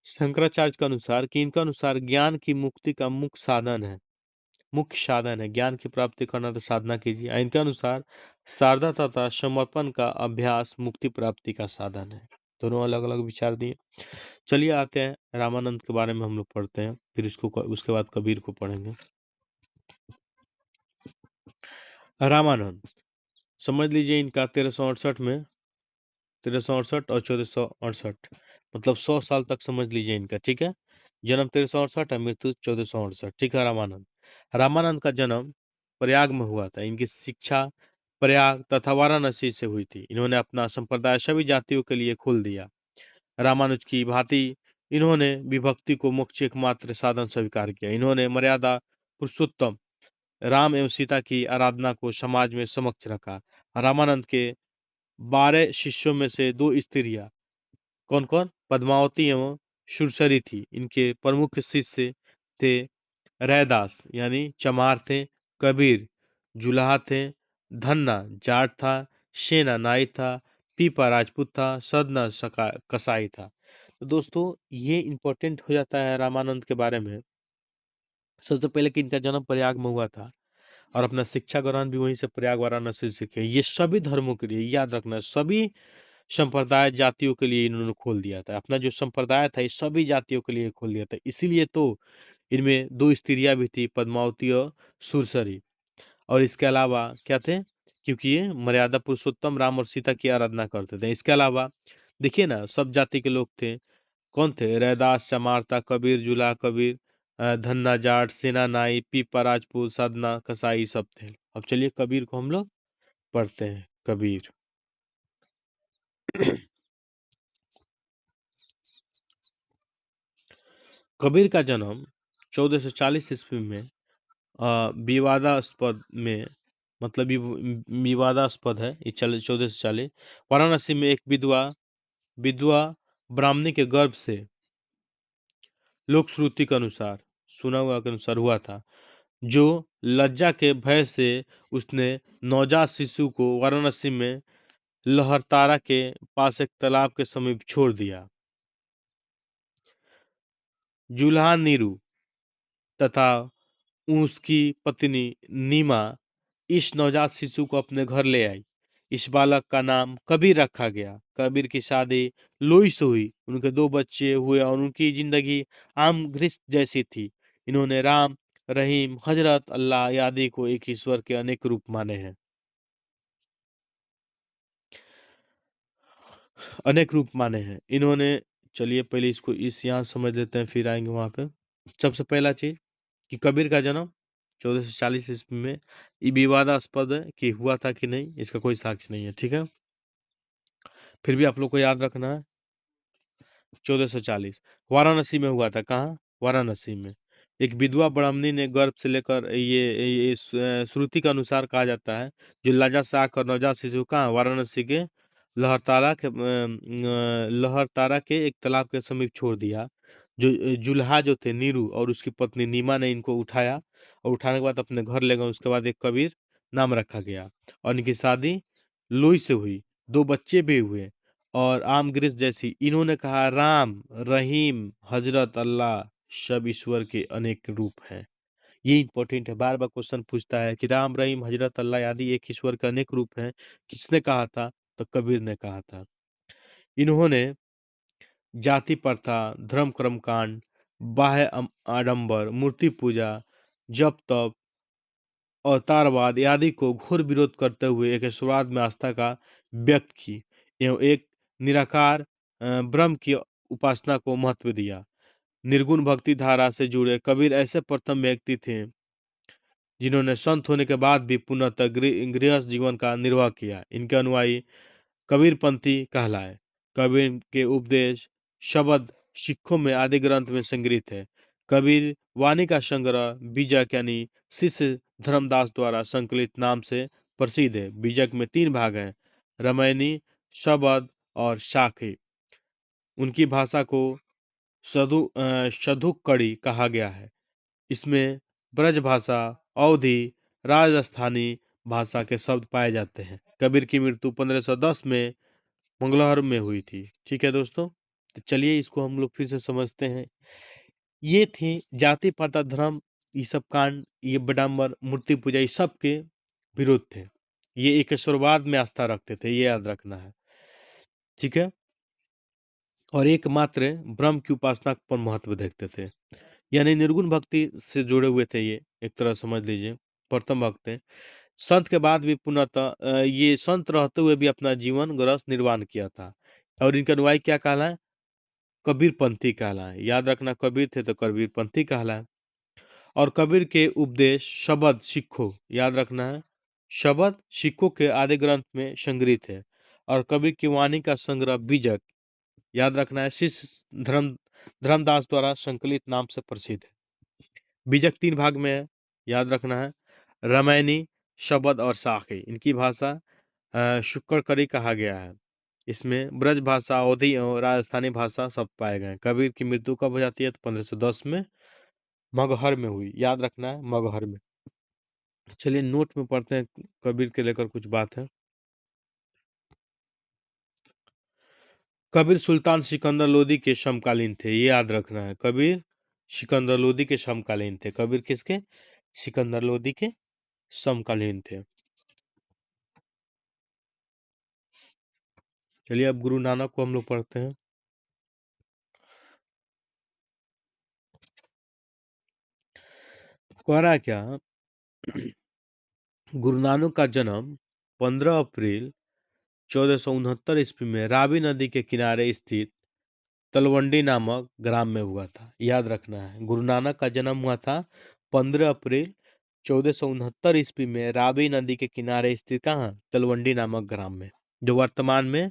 शंकराचार्य के अनुसार कि इनके अनुसार ज्ञान की मुक्ति का मुख्य साधन है। ज्ञान की प्राप्ति करना तो साधना कीजिए। इनके अनुसार शारदा तथा समर्पण का अभ्यास मुक्ति प्राप्ति का साधन है। दोनों अलग अलग विचार दिए। चलिए आते हैं रामानंद के बारे में हम लोग पढ़ते हैं, फिर उसके बाद कबीर को पढ़ेंगे। रामानंद समझ लीजिए इनका 1368 में 1368 और 1468 मतलब 100 साल तक समझ लीजिए इनका। ठीक है, जन्म 1368 है, मृत्यु 1468। ठीक है। रामानंद का जन्म प्रयाग में हुआ था। इनकी शिक्षा प्रयाग तथा वाराणसी से हुई थी। इन्होंने अपना संप्रदाय सभी जातियों के लिए खोल दिया। रामानुज की भांति इन्होंने विभक्ति को मोक्ष एकमात्र साधन स्वीकार किया। इन्होंने मर्यादा पुरुषोत्तम राम एवं सीता की आराधना को समाज में समक्ष रखा। रामानंद के 12 शिष्यों में से 2 स्त्रियां कौन कौन पद्मावती एवं सुरसरी थी। इनके प्रमुख शिष्य थे रैदास यानी चमार थे, कबीर जुलाहा थे, धन्ना जाट था, शेना नाई था, पीपा राजपूत था, सदना कसाई था। तो दोस्तों ये इंपॉर्टेंट हो जाता है रामानंद के बारे में। सबसे पहले कि इनका जन्म प्रयाग में हुआ था और अपना शिक्षा ग्रहण भी वहीं से प्रयाग वाराणसी से सीखे। ये सभी धर्मों के लिए याद रखना, सभी संप्रदाय जातियों के लिए इन्होंने खोल दिया था। अपना जो संप्रदाय था ये सभी जातियों के लिए खोल दिया था। इसीलिए तो इनमें 2 स्त्रियां भी थी, पद्मावती और सुरसरी। और इसके अलावा क्या थे, क्योंकि ये मर्यादा पुरुषोत्तम राम और सीता की आराधना करते थे। इसके अलावा देखिए ना, सब जाति के लोग थे। कौन थे? रैदास, चमारता, कबीर, जुला, कबीर, धन्ना जाट, सेना नाई, पीपा राजपूत, साधना कसाई सब थे। अब चलिए कबीर को हम लोग पढ़ते हैं। कबीर कबीर का जन्म 1440 ईस्वी में विवादास्पद में मतलब विवादास्पद है। ये 1440 वाराणसी में एक विधवा ब्राह्मणी के गर्भ से लोक श्रुति के अनुसार सुना हुआ के अनुसार हुआ था, जो लज्जा के भय से उसने नवजात शिशु को वाराणसी में लहरतारा के पास एक तालाब के समीप छोड़ दिया। जुल्हा नीरू तथा उसकी पत्नी नीमा इस नवजात शिशु को अपने घर ले आई। इस बालक का नाम कबीर रखा गया। कबीर की शादी लोई से हुई। उनके 2 बच्चे हुए और उनकी जिंदगी आम गृहस्थ जैसी थी। इन्होंने राम, रहीम, हजरत, अल्लाह आदि को एक ईश्वर के अनेक रूप माने हैं। इन्होंने चलिए पहले इसको इस यहाँ समझ लेते हैं, फिर आएंगे वहां पे। सबसे पहला चीज कि कबीर का जन्म 1440 ईस्वी में ये विवादास्पद है कि हुआ था कि नहीं, इसका कोई साक्ष्य नहीं है। ठीक है, फिर भी आप लोग को याद रखना है 1440 वाराणसी में हुआ था। कहाँ? वाराणसी में। एक विधवा ब्राह्मणी ने गर्भ से लेकर ये श्रुति के अनुसार कहा जाता है, जो लज्जा से आकर नवजात शिशु कहाँ वाराणसी के लहरतारा के एक तालाब के समीप छोड़ दिया। जो जुल्हा जो थे नीरू और उसकी पत्नी नीमा ने इनको उठाया और उठाने के बाद अपने घर ले गए। उसके बाद एक कबीर नाम रखा गया और इनकी शादी लोई से हुई। 2 बच्चे भी हुए और आम गृहस्थ जैसी। इन्होंने कहा राम, रहीम, हजरत, अल्लाह सब ईश्वर के अनेक रूप हैं। ये इंपॉर्टेंट है, बार बार क्वेश्चन पूछता है कि राम, रहीम, हजरत, अल्लाह आदि एक ईश्वर के अनेक रूप हैं। किसने कहा था? तो कबीर ने कहा था। इन्होंने जाति प्रथा, धर्म कर्म कांड, बाह्य आडंबर, मूर्ति पूजा, जप तप, अवतारवाद आदि को घोर विरोध करते हुए एक ईश्वरवाद में आस्था का व्यक्त की एवं एक निराकार ब्रह्म की उपासना को महत्व दिया। निर्गुण भक्ति धारा से जुड़े कबीर ऐसे प्रथम व्यक्ति थे जिन्होंने संत होने के बाद भी पुनः गृहस्थ जीवन का निर्वाह किया। इनके अनुयायी कबीरपंथी कहलाए। कबीर के उपदेश शब्द सिखों में आदि ग्रंथ में संग्रहित है। कबीर वाणी का संग्रह बीजक यानी शिष्य धर्मदास द्वारा संकलित नाम से प्रसिद्ध है। बीजक में 3 भाग हैं, रामायणी, शब्द और शाखी। उनकी भाषा को शतुक्कड़ी कहा गया है। इसमें ब्रज भाषा, अवधी, राजस्थानी भाषा के शब्द पाए जाते हैं। कबीर की मृत्यु 1510 में मंगलौर में हुई थी। ठीक है दोस्तों। तो चलिए इसको हम लोग फिर से समझते हैं। ये थे जाति प्रथा धर्म, ये सब कांड, ये बडाम्बर मूर्ति पूजा, ये सब के विरोध थे। ये एकेश्वरवाद में आस्था रखते थे, ये याद रखना है, ठीक है। और एकमात्र ब्रह्म की उपासना पर महत्व देखते थे, यानी निर्गुण भक्ति से जुड़े हुए थे ये, एक तरह समझ लीजिए। प्रथम भक्त थे। संत के बाद भी पुनः ये संत रहते हुए भी अपना जीवन गृहस्थ निर्वाह किया था। और इनका अनुयायी क्या कहलाए? कबीर पंथी कहलाए। याद रखना, कबीर थे तो कबीर पंथी कहलाए। और कबीर के उपदेश शब्द सिखों, याद रखना है, शब्द सिखों के आदि ग्रंथ में संग्रहित है। और कबीर की वाणी का संग्रह बीजक, याद रखना है, शिष्य धर्मदास द्वारा संकलित नाम से प्रसिद्ध है। बीजक 3 भाग में है, याद रखना है, रामायणी, शब्द और साखी। इनकी भाषा शुक्कड़करी कहा गया है। इसमें ब्रज भाषा, अवधी और राजस्थानी भाषा सब पाए गए हैं। कबीर की मृत्यु कब हो जाती है? तो 1510 में मगहर में हुई। याद रखना है, मगहर में। चलिए नोट में पढ़ते हैं, कबीर के लेकर कुछ बात है। कबीर सुल्तान सिकंदर लोदी के समकालीन थे, ये याद रखना है। कबीर सिकंदर लोदी के समकालीन थे। कबीर किसके? सिकंदर लोदी के समकालीन थे। चलिए अब गुरु नानक को हम लोग पढ़ते हैं। कह रहा है क्या? गुरु नानक का जन्म 15 अप्रैल 1469 ईस्वी में रावी नदी के किनारे स्थित तलवंडी नामक ग्राम में हुआ था। याद रखना है, गुरु नानक का जन्म हुआ था 15 अप्रैल 1469 ईस्वी में रावी नदी के किनारे स्थित कहाँ? तलवंडी नामक ग्राम में, जो वर्तमान में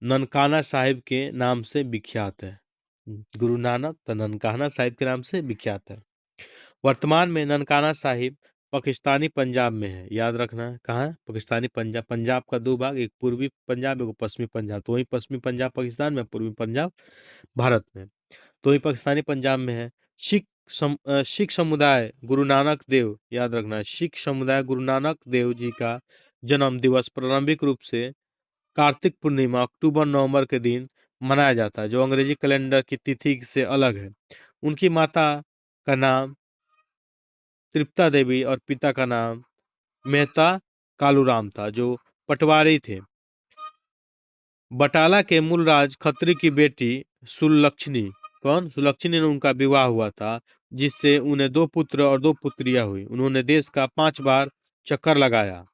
ननकाना साहिब के नाम से विख्यात है। गुरु नानक तो ननकाना साहिब के नाम से विख्यात है। वर्तमान में ननकाना साहिब पाकिस्तानी पंजाब में है। याद रखना है, कहाँ है? पाकिस्तानी पंजाब। पंजाब का 2 भाग, एक पूर्वी पंजाब, एक पश्चिमी पंजाब। तो वही पश्चिमी पंजाब पाकिस्तान में, पूर्वी पंजाब भारत में। तो वही पाकिस्तानी पंजाब में है। सिख समुदाय गुरु नानक देव, याद रखना है, सिख समुदाय गुरु नानक देव जी का जन्म दिवस प्रारंभिक रूप से कार्तिक पूर्णिमा अक्टूबर नवंबर के दिन मनाया जाता है, जो अंग्रेजी कैलेंडर की तिथि से अलग है। उनकी माता का नाम तृप्ता देवी और पिता का नाम मेहता कालूराम था, जो पटवारी थे। बटाला के मूलराज खत्री की बेटी सुलक्षणी, कौन? सुलक्षणी ने उनका विवाह हुआ था, जिससे उन्हें 2 पुत्र और 2 पुत्रियां हुई। उन्होंने देश का 5 बार चक्कर लगाया।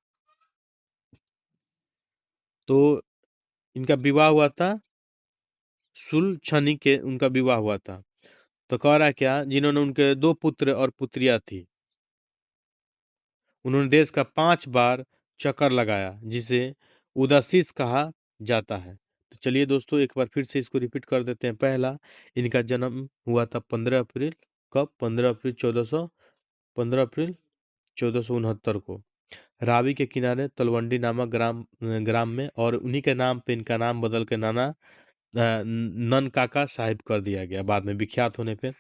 तो इनका विवाह हुआ था, सुलक्षणी के उनका विवाह हुआ था। तो कह रहा है क्या? जिन्होंने उनके 2 पुत्र और पुत्रियां थी, उन्होंने देश का 5 बार चक्कर लगाया, जिसे उदासीस कहा जाता है। तो चलिए दोस्तों एक बार फिर से इसको रिपीट कर देते हैं। पहला, इनका जन्म हुआ था 15 अप्रैल, कब? 15 अप्रैल 1469 को रावी के किनारे तलवंडी नामक ग्राम में। और उन्हीं के नाम पे इनका नाम बदल के ननकाना साहिब कर दिया गया बाद में, विख्यात होने पे।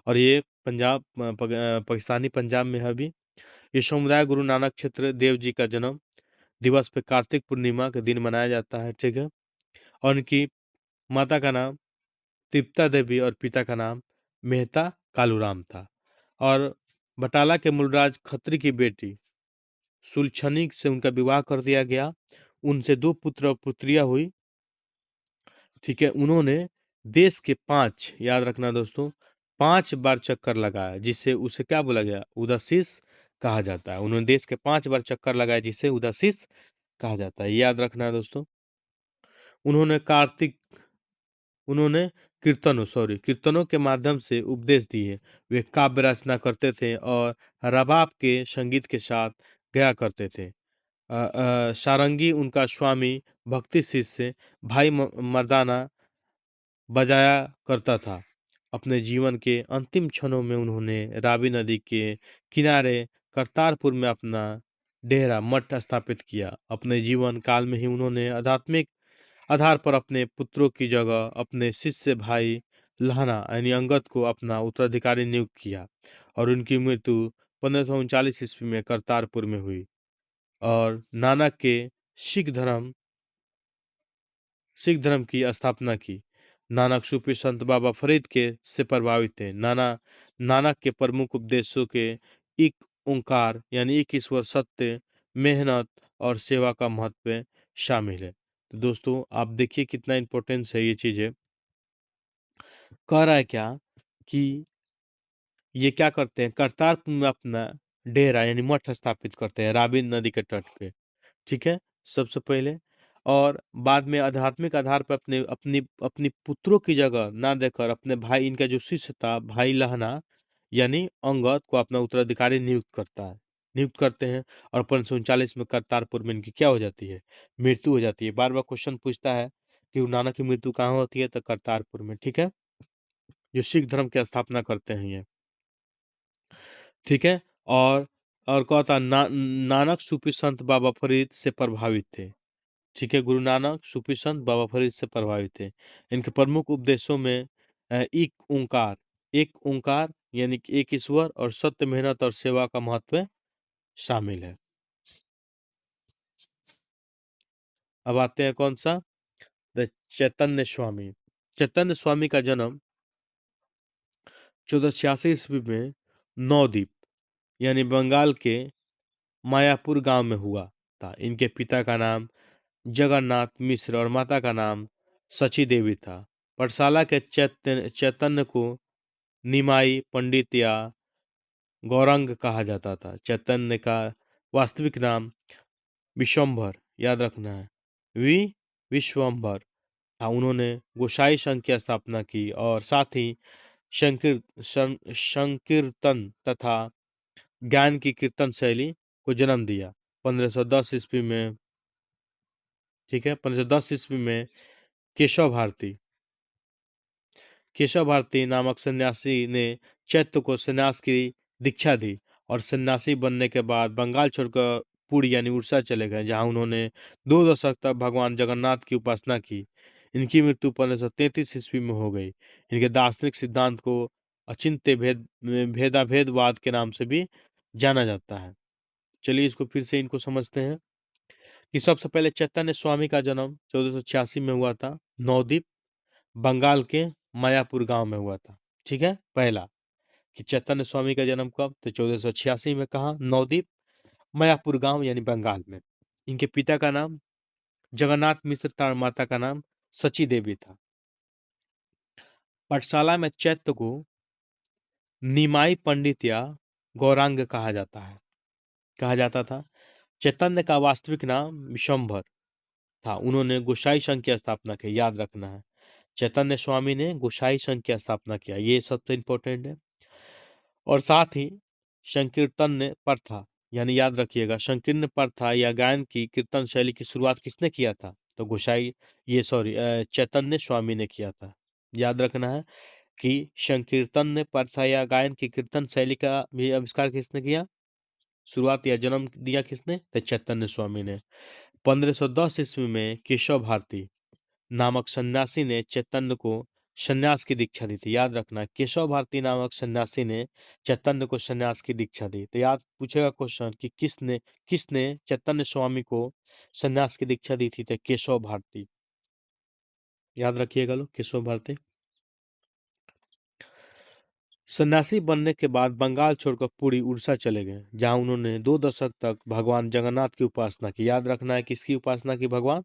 और ये पाकिस्तानी पंजाब में है अभी। ये समुदाय गुरु नानक क्षेत्र देव जी का जन्म दिवस पे कार्तिक पूर्णिमा के दिन मनाया जाता है, ठीक है। और उनकी माता का नाम तृप्ता देवी और पिता का नाम मेहता कालूराम था। और बटाला के मूलराज खत्री की बेटी सुलक्षणी से उनका विवाह कर दिया गया। उनसे 2 पुत्र और पुत्रियां हुई, ठीक है। उन्होंने देश के 5, याद रखना दोस्तों, 5 बार चक्कर लगाया, जिससे उसे क्या बोला गया? उदासीस कहा जाता है। उन्होंने देश के 5 बार चक्कर लगाया, जिसे उदासीस कहा जाता है, याद रखना है दोस्तों। उन्होंने उन्होंने कीर्तनों के माध्यम से उपदेश दिए। वे काव्य रचना करते थे और रबाब के संगीत के साथ गाया करते थे। सारंगी उनका स्वामी भक्ति शिष्य भाई मर्दाना बजाया करता था। अपने जीवन के अंतिम क्षणों में उन्होंने रावी नदी के किनारे करतारपुर में अपना डेरा मठ स्थापित किया। अपने जीवन काल में ही उन्होंने आध्यात्मिक आधार पर अपने पुत्रों की जगह अपने शिष्य भाई लहना यानी अंगद को अपना उत्तराधिकारी नियुक्त किया। और उनकी मृत्यु 1539 ईस्वी में करतारपुर में हुई। और नानक के सिख धर्म की स्थापना की। नानक सूफी संत बाबा फरीद के से प्रभावित थे। नानक के प्रमुख उपदेशों के एक ओंकार यानी एक ईश्वर, सत्य, मेहनत और सेवा का महत्व शामिल है। तो दोस्तों आप देखिए कितना इम्पोर्टेंस है ये चीजें। कह रहा है क्या कि ये क्या करते हैं, करतारपुर में अपना डेरा यानी मठ स्थापित करते हैं रावी नदी के तट पे। ठीक है, सबसे पहले। और बाद में आध्यात्मिक आधार पर अपने अपनी अपनी पुत्रों की जगह ना देकर अपने भाई, इनका जो शिष्य था भाई लहना यानी अंगद को अपना उत्तराधिकारी नियुक्त करते हैं। और 1539 में करतारपुर में इनकी क्या हो जाती है, मृत्यु हो जाती है। बार बार क्वेश्चन पूछता है कि गुरु नानक की मृत्यु कहाँ होती है, तो करतारपुर में। ठीक है, जो सिख धर्म की स्थापना करते हैं ये। ठीक है। और कहा था नानक सूफी संत बाबा फरीद से प्रभावित थे। ठीक है, गुरु नानक सूफी संत बाबा फरीद से प्रभावित थे। इनके प्रमुख उपदेशों में एक ओंकार यानी कि एक ईश्वर और सत्य, मेहनत और सेवा का महत्व शामिल है। अब आते हैं कौन सा, द चैतन्य स्वामी। चैतन्य स्वामी का जन्म 1486 ईस्वी में नवद्वीप यानी बंगाल के मायापुर गांव में हुआ था। इनके पिता का नाम जगन्नाथ मिश्र और माता का नाम सची देवी था। पाठशाला के चैतन्य को निमाई पंडित या गौरंग कहा जाता था। चैतन्य का वास्तविक नाम विश्वम्भर, याद रखना है, विश्वम्भर था। उन्होंने गोसाई संघ की स्थापना की और साथ ही संकीर्तन तथा ज्ञान की कीर्तन शैली को जन्म दिया। 1510 ईस्वी में, ठीक है, 1510 ईस्वी में केशव भारती नामक सन्यासी ने चैत्य को सन्यास की दीक्षा दी और सन्यासी बनने के बाद बंगाल छोड़कर पुरी यानी उड़ीसा चले गए, जहां उन्होंने 2 दशक तक भगवान जगन्नाथ की उपासना की। इनकी मृत्यु 1533 ईस्वी में हो गई। इनके दार्शनिक सिद्धांत को अचिंत्य भेदाभेदवाद के नाम से भी जाना जाता है। चलिए इसको फिर से इनको समझते हैं कि सबसे पहले चैतन्य स्वामी का जन्म 1486 में हुआ था। नवद्वीप बंगाल के मायापुर गांव में हुआ था। ठीक है, पहला कि चैतन्य स्वामी का जन्म कब, तो 1486 में। कहा, नवद्वीप मायापुर गांव यानी बंगाल में। इनके पिता का नाम जगन्नाथ मिश्र था और माता का नाम सची देवी था। पाठशाला में चैत्य को निमाई पंडित या गौरांग कहा जाता था। चैतन्य का वास्तविक नाम विश्वम्भर था। उन्होंने गोसाई संघ की स्थापना की, याद रखना है। चैतन्य स्वामी ने गोसाई संघ की स्थापना किया, ये सबसे इंपॉर्टेंट है। और साथ ही संकीर्तन प्रथा यानी, याद रखिएगा, संकीर्ण प्रथा या गायन की कीर्तन शैली की शुरुआत किसने किया था, तो चैतन्य स्वामी ने किया था। याद रखना है कि संकीर्तन प्रथा या गायन की कीर्तन शैली का भी आविष्कार किसने किया, शुरुआत या जन्म दिया किसने, तो चैतन्य स्वामी ने। 1510 ईस्वी में केशव भारती नामक सन्यासी ने चैतन्य को सन्यास की दीक्षा दी थी। याद रखना, केशव भारती नामक सन्यासी ने चैतन्य को सन्यास की दीक्षा दी। तो याद पूछेगा क्वेश्चन कि किसने किसने चैतन्य स्वामी को सन्यास की दीक्षा दी थी, तो केशव भारती। याद रखिएगा लोग, केशव भारती। सन्यासी बनने के बाद बंगाल छोड़कर पूरी उड़ीसा चले गए, जहां उन्होंने 2 दशक तक भगवान जगन्नाथ की उपासना की। याद रखना है, किसकी उपासना की, भगवान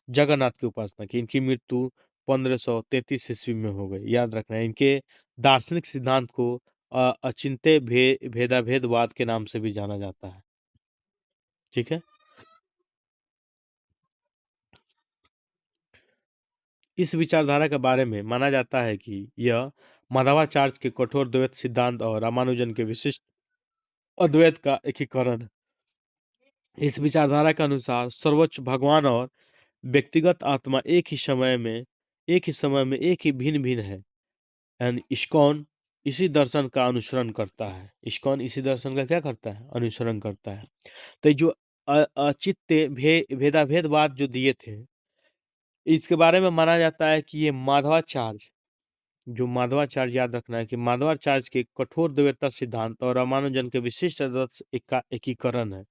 जगन्नाथ की उपासना की। इनकी मृत्यु 1533 ईस्वी में हो गई। याद रखना है, इनके दार्शनिक सिद्धांत को अचिंत्य भेदाभेदवाद के नाम से भी जाना जाता है। ठीक है, इस विचारधारा के बारे में माना जाता है कि यह माधवाचार्य के कठोर द्वैत सिद्धांत और रामानुजन के विशिष्ट अद्वैत का एकीकरण है। इस विचारधारा के अनुसार सर्वोच्च भगवान और व्यक्तिगत आत्मा एक ही समय में एक ही भिन्न भिन्न है। एंड इस्कॉन इसी दर्शन का अनुसरण करता है। इस्कॉन इसी दर्शन का क्या करता है, अनुसरण करता है। तो ये जो अचित्य भेदाभेदवाद जो दिए थे, इसके बारे में माना जाता है कि ये माधवाचार्य, याद रखना है कि माधवाचार्य के कठोर द्वैत सिद्धांत और रामानुजन के विशिष्ट अद्वैत का एकीकरण है।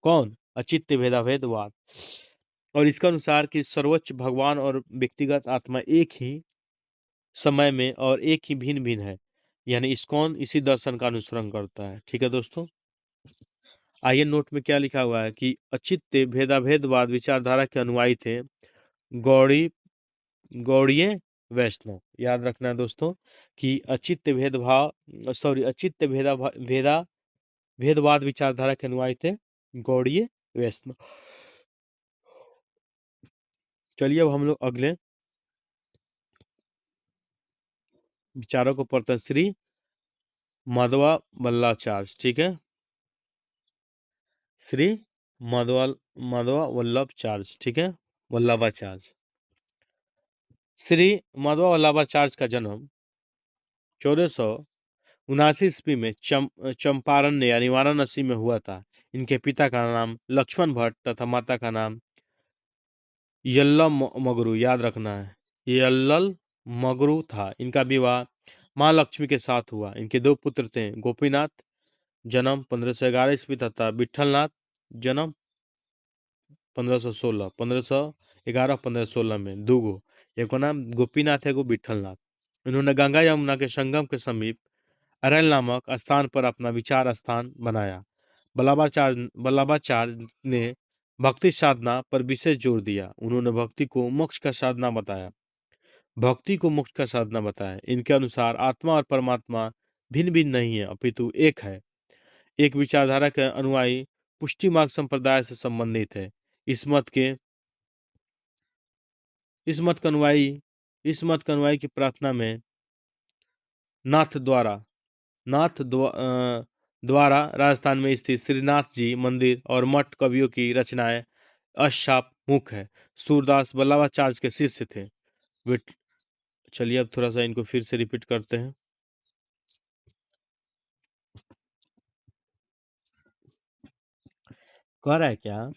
कौन, अचित्य भेदाभेदवाद। और इसके अनुसार कि सर्वोच्च भगवान और व्यक्तिगत आत्मा एक ही समय में और एक ही भिन्न-भिन्न है। यानी इस्कॉन इसी दर्शन का अनुसरण करता है। ठीक है दोस्तों? आइए नोट में क्या लिखा हुआ है कि अचित्य भेदाभेदवाद विचारधारा के अनुयायी थे गौड़ी गौड़ीय वैष्णव। याद रखना है दोस्तों कि अचित्य भेदवाद विचारधारा के अनुयायी थे गौड़ीय वैष्णव। चलिए अब हम लोग अगले विचारों को पढ़ते हैं। श्री माधवा वल्लभाचार्य। ठीक है, श्री माधवा वल्लभाचार्य। ठीक है, वल्लभाचार्य। श्री माधवा वल्लभाचार्य का जन्म 1479 ईस्वी में चंपारण्य यानी वाराणसी में हुआ था। इनके पिता का नाम लक्ष्मण भट्ट तथा माता का नाम यल्लम मगरू। याद रखना है, यल्लल मगरू था। इनका विवाह महालक्ष्मी के साथ हुआ। इनके दो पुत्र थे, गोपीनाथ जन्म 1511 ईस्वी तथा विठलनाथ जन्म 1516, 1511 1516 में दूगो, एक को नाम गोपीनाथ है, को विठलनाथ। इन्होंने गंगा यमुना के संगम के समीप अरैल नामक स्थान पर अपना विचार स्थान बनाया। वल्लभाचार्य ने भक्ति साधना पर विशेष जोर दिया। उन्होंने भक्ति को मोक्ष का साधना बताया। इनके अनुसार आत्मा और परमात्मा भिन्न भिन्न नहीं है, अपितु एक है। एक विचारधारा के अनुयायी पुष्टि मार्ग संप्रदाय से संबंधित है। इस मत के अनुयायी की प्रार्थना में नाथ द्वारा राजस्थान में स्थित श्रीनाथ जी मंदिर और मठ कवियों की रचनाएं अशाप मुख है। सूरदास वल्लभाचार्य के शिष्य थे। चलिए अब थोड़ा सा इनको फिर से रिपीट करते हैं। कह रहा है क्या?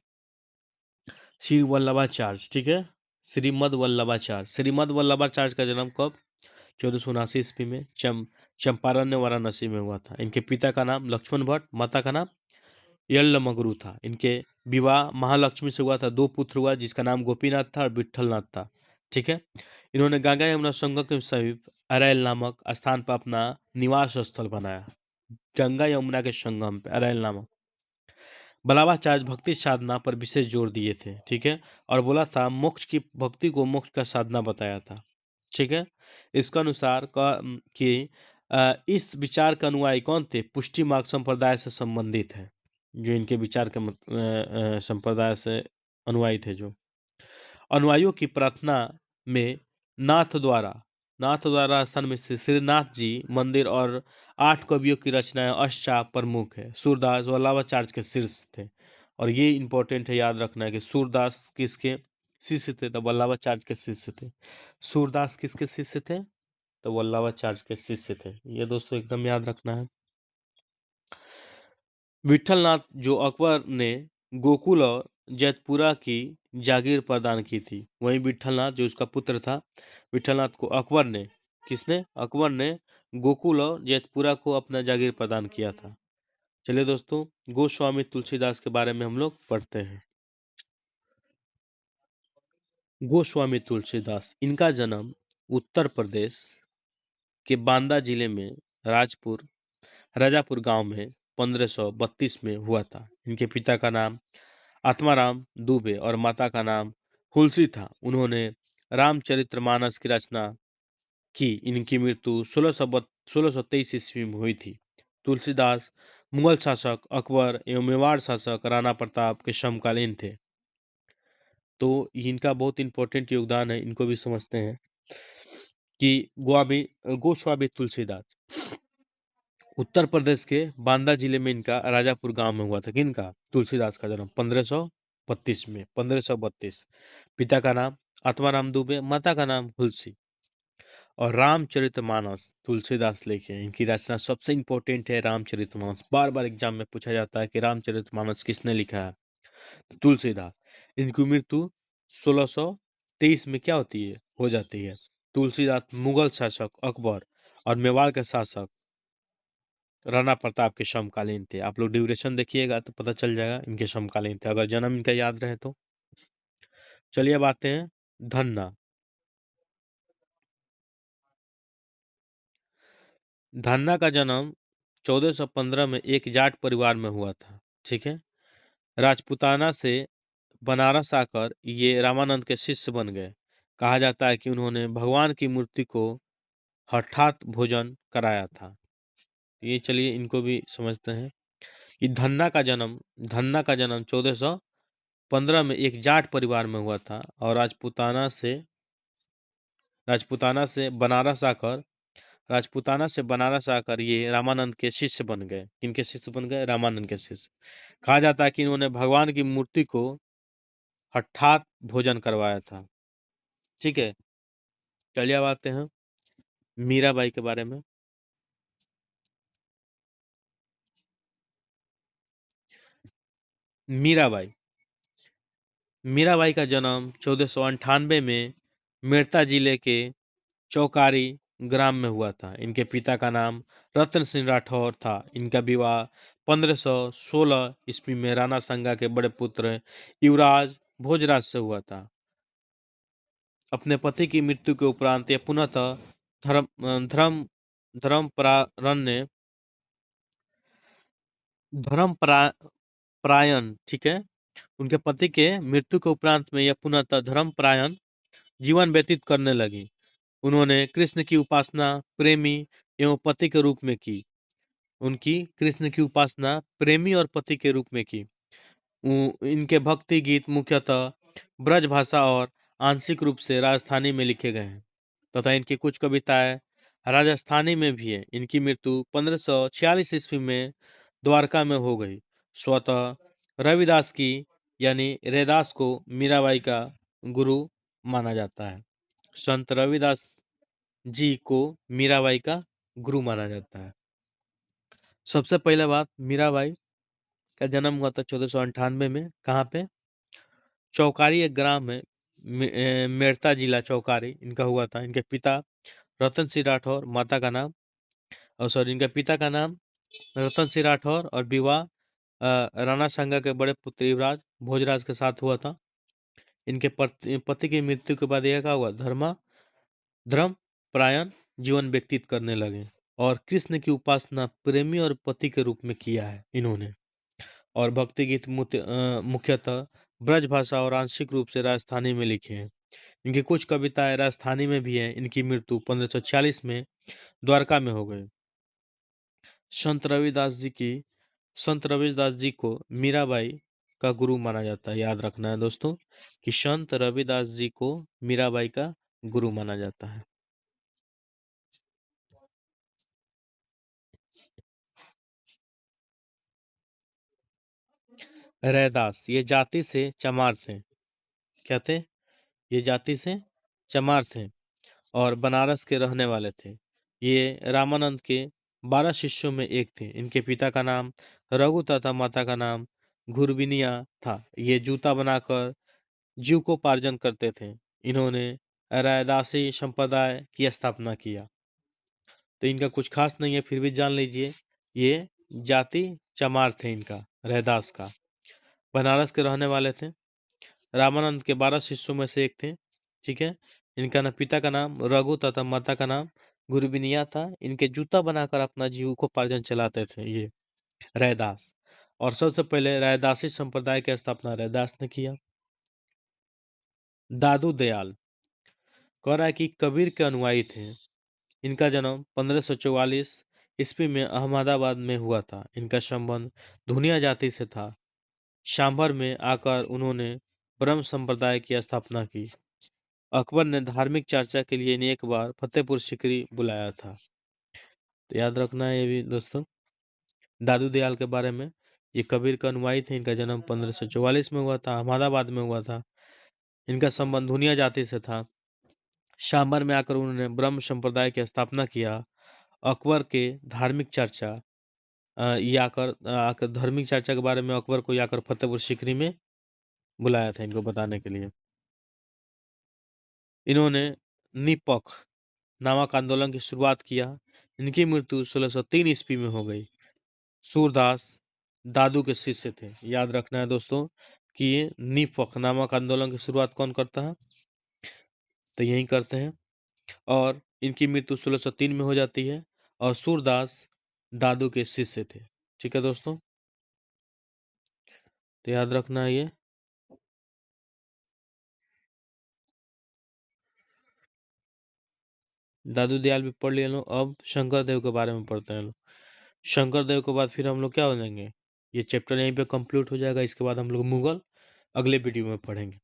श्री वल्लभाचार्य। ठीक है, श्रीमद वल्लभाचार्य का जन्म कब? 1479 ईस्वी में चंपारण्य वाराणसी में हुआ था। इनके पिता का नाम लक्ष्मण भट्ट, माता का नाम यल्लमगरू था। इनके विवाह महालक्ष्मी से हुआ था। दो पुत्र हुआ, जिसका नाम गोपीनाथ था और विठलनाथ था। ठीक है, इन्होंने गंगा यमुना संगम के समीप अरैल नामक स्थान पर अपना निवास स्थल बनाया। गंगा यमुना के संगम पे अरैल नामक। वल्लभाचार्य भक्ति साधना पर विशेष जोर दिए थे। ठीक है, और बोला था भक्ति को मोक्ष का साधना बताया था। ठीक है, इसका अनुसार कि इस विचार के अनुयायी कौन थे? पुष्टि मार्ग संप्रदाय से संबंधित है। जो इनके विचार के संप्रदाय से अनुयायी थे। जो अनुयायियों की प्रार्थना में नाथ द्वारा स्थान में स्थित श्रीनाथ जी मंदिर और 8 कवियों की रचनाएं अष्टचाप प्रमुख है। सूरदास वल्लभाचार्य के शिष्य थे। और ये इंपॉर्टेंट है, याद रखना है कि सूरदास किसके शिष्य थे? तो वल्लभाचार्य के शिष्य थे। सूरदास किसके शिष्य थे? तो वल्लभाचार्य के शिष्य थे। ये दोस्तों एकदम याद रखना है। विठलनाथ जो अकबर ने गोकुल और जैतपुरा की जागीर प्रदान की थी। वहीं विठलनाथ जो उसका पुत्र था, विठलनाथ को अकबर ने गोकुल और जैतपुरा को अपना जागीर प्रदान किया था। चलिए दोस्तों, गोस्वामी तुलसीदास के बारे में हम लोग पढ़ते हैं। गोस्वामी तुलसीदास, इनका जन्म उत्तर प्रदेश के बांदा जिले में राजापुर गांव में 1532 में हुआ था। इनके पिता का नाम आत्माराम दुबे और माता का नाम हुलसी था। उन्होंने रामचरितमानस की रचना की। इनकी मृत्यु 1623 ईस्वी में हुई थी। तुलसीदास मुगल शासक अकबर एवं मेवाड़ शासक राणा प्रताप के समकालीन थे। तो इनका बहुत इंपॉर्टेंट योगदान है, इनको भी समझते हैं कि गोस्वामी तुलसीदास उत्तर प्रदेश के बांदा जिले में इनका राजापुर गांव में हुआ था। किनका? तुलसीदास का जन्म 1532। पिता का नाम आत्माराम दुबे, माता का नाम हुलसी। और रामचरितमानस तुलसीदास लिखे। इनकी रचना सबसे इंपॉर्टेंट है रामचरितमानस। बार बार एग्जाम में पूछा जाता है कि रामचरितमानस किसने लिखा है? तो तुलसीदास। इनकी मृत्यु 1623 में क्या होती है? हो जाती है। तुलसीदास मुगल शासक अकबर और मेवाड़ के शासक राणा प्रताप के समकालीन थे। आप लोग ड्यूरेशन देखिएगा तो पता चल जाएगा इनके समकालीन थे, अगर जन्म इनका याद रहे तो। चलिए अब आते हैं धन्ना। धन्ना का जन्म 1415 में एक जाट परिवार में हुआ था। ठीक है। राजपूताना से बनारस आकर ये रामानंद के शिष्य बन गए। कहा जाता है कि उन्होंने भगवान की मूर्ति को हठात भोजन कराया था। ये चलिए इनको भी समझते हैं कि धन्ना का जन्म 1415 में एक जाट परिवार में हुआ था और राजपूताना से बनारस आकर ये रामानंद के शिष्य बन गए। किनके शिष्य बन गए? रामानंद के शिष्य। कहा जाता है कि इन्होंने भगवान की मूर्ति को हठात भोजन करवाया था। ठीक है। चलिए अब आते हैं मीराबाई के बारे में। मीराबाई मीराबाई का जन्म 1498 में मेड़ता जिले के चौकारी ग्राम में हुआ था। इनके पिता का नाम रतन सिंह राठौर था। इनका विवाह 1516 ईस्वी में राणा संगा के बड़े पुत्र युवराज भोजराज से हुआ था। अपने पति की मृत्यु के उपरांत ये पुनः धर्म धर्म धर्म प्रायण, ठीक है। उनके पति के मृत्यु के उपरांत में यह पुनः धर्म प्रायण जीवन व्यतीत करने लगी। उन्होंने कृष्ण की उपासना प्रेमी एवं पति के रूप में की। उनकी कृष्ण की उपासना प्रेमी और पति के रूप में की। इनके भक्ति गीत मुख्यतः ब्रज भाषा और आंशिक रूप से राजस्थानी में लिखे गए हैं तथा इनकी कुछ कविताएं राजस्थानी में भी है। इनकी मृत्यु 1546 ईस्वी में द्वारका में हो गई। स्वतः रविदास की यानी रैदास को मीराबाई का गुरु माना जाता है। संत रविदास जी को मीराबाई का गुरु माना जाता है। सबसे पहले बात, मीराबाई का जन्म हुआ था 1498 में। कहाँ पे? चौकारी एक ग्राम है, मेड़ता जिला चौकारी इनका हुआ था। इनके पिता रतन सिंह राठौर, माता का नाम इनके पिता का नाम रतन सिंह राठौर और विवाह राणा सांगा के बड़े पुत्र युवराज भोजराज के साथ हुआ था। इनके पति की मृत्यु के बाद यह क्या हुआ? धर्म प्रायण जीवन व्यतीत करने लगे और कृष्ण की उपासना प्रेमी और पति के रूप में किया है इन्होंने। और भक्ति गीत मुख्यतः ब्रज भाषा और आंशिक रूप से राजस्थानी में लिखे हैं। इनकी कुछ कविताएं राजस्थानी में भी हैं। इनकी मृत्यु 1546 में द्वारका में हो गई। संत रविदास जी को मीराबाई का गुरु माना जाता है। याद रखना है दोस्तों कि संत रविदास जी को मीराबाई का गुरु माना जाता है। रैदास ये जाति से चमार थे। क्या थे? ये जाति से चमार थे और बनारस के रहने वाले थे। ये रामानंद के 12 शिष्यों में एक थे। इनके पिता का नाम रघु तथा माता का नाम घुरबिनिया था। ये जूता बनाकर जीविकोपार्जन करते थे। इन्होंने रैदासी संप्रदाय की स्थापना किया। तो इनका कुछ खास नहीं है, फिर भी जान लीजिए। ये जाति चमार थे इनका, रैदास का। बनारस के रहने वाले थे। रामानंद के 12 शिष्यों में से एक थे। ठीक है। इनका पिता का नाम रघु तथा माता का नाम गुरबिनिया था। इनके जूता बनाकर अपना जीविकोपार्जन चलाते थे ये रैदास। और सबसे पहले रैदासी संप्रदाय की स्थापना रैदास ने किया। दादू दयाल कह रहा है कि कबीर के अनुयायी थे। इनका जन्म 1544 ईस्वी में अहमदाबाद में हुआ था। इनका संबंध धुनिया जाति से था। सांभर में आकर उन्होंने ब्रह्म संप्रदाय की स्थापना की। अकबर ने धार्मिक चर्चा के लिए इन्हें एक बार फतेहपुर सीकरी बुलाया था। तो याद रखना है ये भी दोस्तों दादू दयाल के बारे में। ये कबीर का अनुयायी थे। इनका जन्म 1544 में हुआ था, अहमदाबाद में हुआ था। इनका संबंध धुनिया जाति से था। सांभर में आकर उन्होंने ब्रह्म संप्रदाय की स्थापना किया। अकबर के धार्मिक चर्चा आकर धार्मिक चर्चा के बारे में अकबर को आकर फतेहपुर सीकरी में बुलाया था इनको बताने के लिए। इन्होंने निपख नामक आंदोलन की शुरुआत किया। इनकी मृत्यु 1603 ईस्वी में हो गई। सूरदास दादू के शिष्य थे। याद रखना है दोस्तों कि ये निपख नामक आंदोलन की शुरुआत कौन करता है? तो यही करते हैं। और इनकी मृत्यु 1603 में हो जाती है। और सूरदास दादू के शिष्य थे। ठीक है दोस्तों, तो याद रखना ये। दादू दयाल भी पढ़ लिए लोग। अब शंकर देव के बारे में पढ़ते हैं लोग। शंकर देव के बाद फिर हम लोग क्या हो जाएंगे, ये चैप्टर यहीं पे कंप्लीट हो जाएगा। इसके बाद हम लोग मुगल अगले वीडियो में पढ़ेंगे।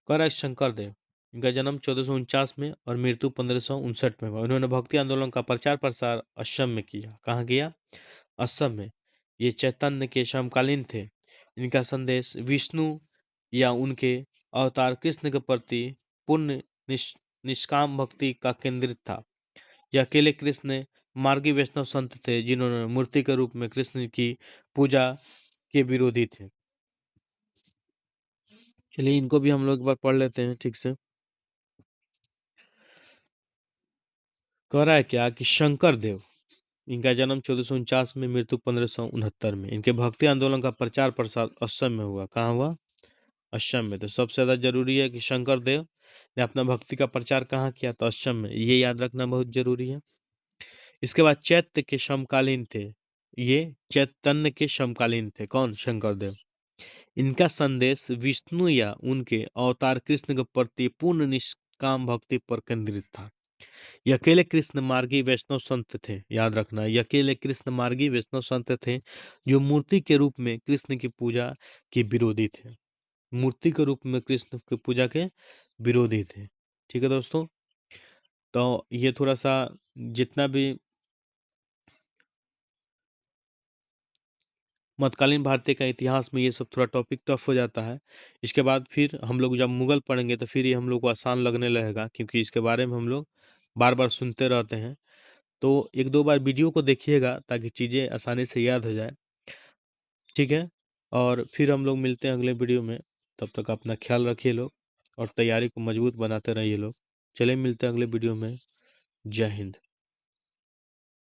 कह रहा है शंकर देव, इनका जन्म 1449 में और मृत्यु 1559 में हुआ। उन्होंने भक्ति आंदोलन का प्रचार प्रसार असम में किया। कहाँ किया? असम में। ये चैतन्य के समकालीन थे। इनका संदेश विष्णु या उनके अवतार कृष्ण के प्रति पूर्ण निष्काम भक्ति का केंद्रित था। ये अकेले कृष्ण मार्गी वैष्णव संत थे जिन्होंने मूर्ति के रूप में कृष्ण की पूजा के विरोधी थे। चलिए इनको भी हम लोग एक बार पढ़ लेते हैं ठीक से। कह रहा है क्या कि शंकर देव, इनका जन्म 1449 में, मृत्यु 1569 में। इनके भक्ति आंदोलन का प्रचार प्रसार असम में हुआ। कहाँ हुआ? असम में। तो सबसे ज्यादा जरूरी है कि शंकर देव ने अपना भक्ति का प्रचार कहाँ किया? तो असम में। ये याद रखना बहुत जरूरी है। इसके बाद चैत्य के समकालीन थे। ये चैतन्य के समकालीन थे। कौन? शंकर देव। इनका संदेश विष्णु या उनके अवतार कृष्ण के प्रति पूर्ण निष्काम भक्ति पर केंद्रित था। ये अकेले कृष्ण मार्गी वैष्णव संत थे। याद रखना, ये अकेले कृष्ण मार्गी वैष्णव संत थे जो मूर्ति के रूप में कृष्ण की पूजा के विरोधी थे। मूर्ति के रूप में कृष्ण की पूजा के विरोधी थे। ठीक है दोस्तों, तो ये थोड़ा सा जितना भी मध्यकालीन भारतीय का इतिहास में ये सब थोड़ा टॉपिक टफ हो जाता है। इसके बाद फिर हम लोग जब मुगल पढ़ेंगे तो फिर ये हम लोग को आसान लगने लगेगा, क्योंकि इसके बारे में हम लोग बार बार सुनते रहते हैं। तो एक दो बार वीडियो को देखिएगा ताकि चीज़ें आसानी से याद हो जाए। ठीक है, और फिर हम लोग मिलते हैं अगले वीडियो में। तब तक अपना ख्याल रखिए लोग और तैयारी को मजबूत बनाते रहिए लोग। चलिए मिलते हैं अगले वीडियो में। जय हिंद।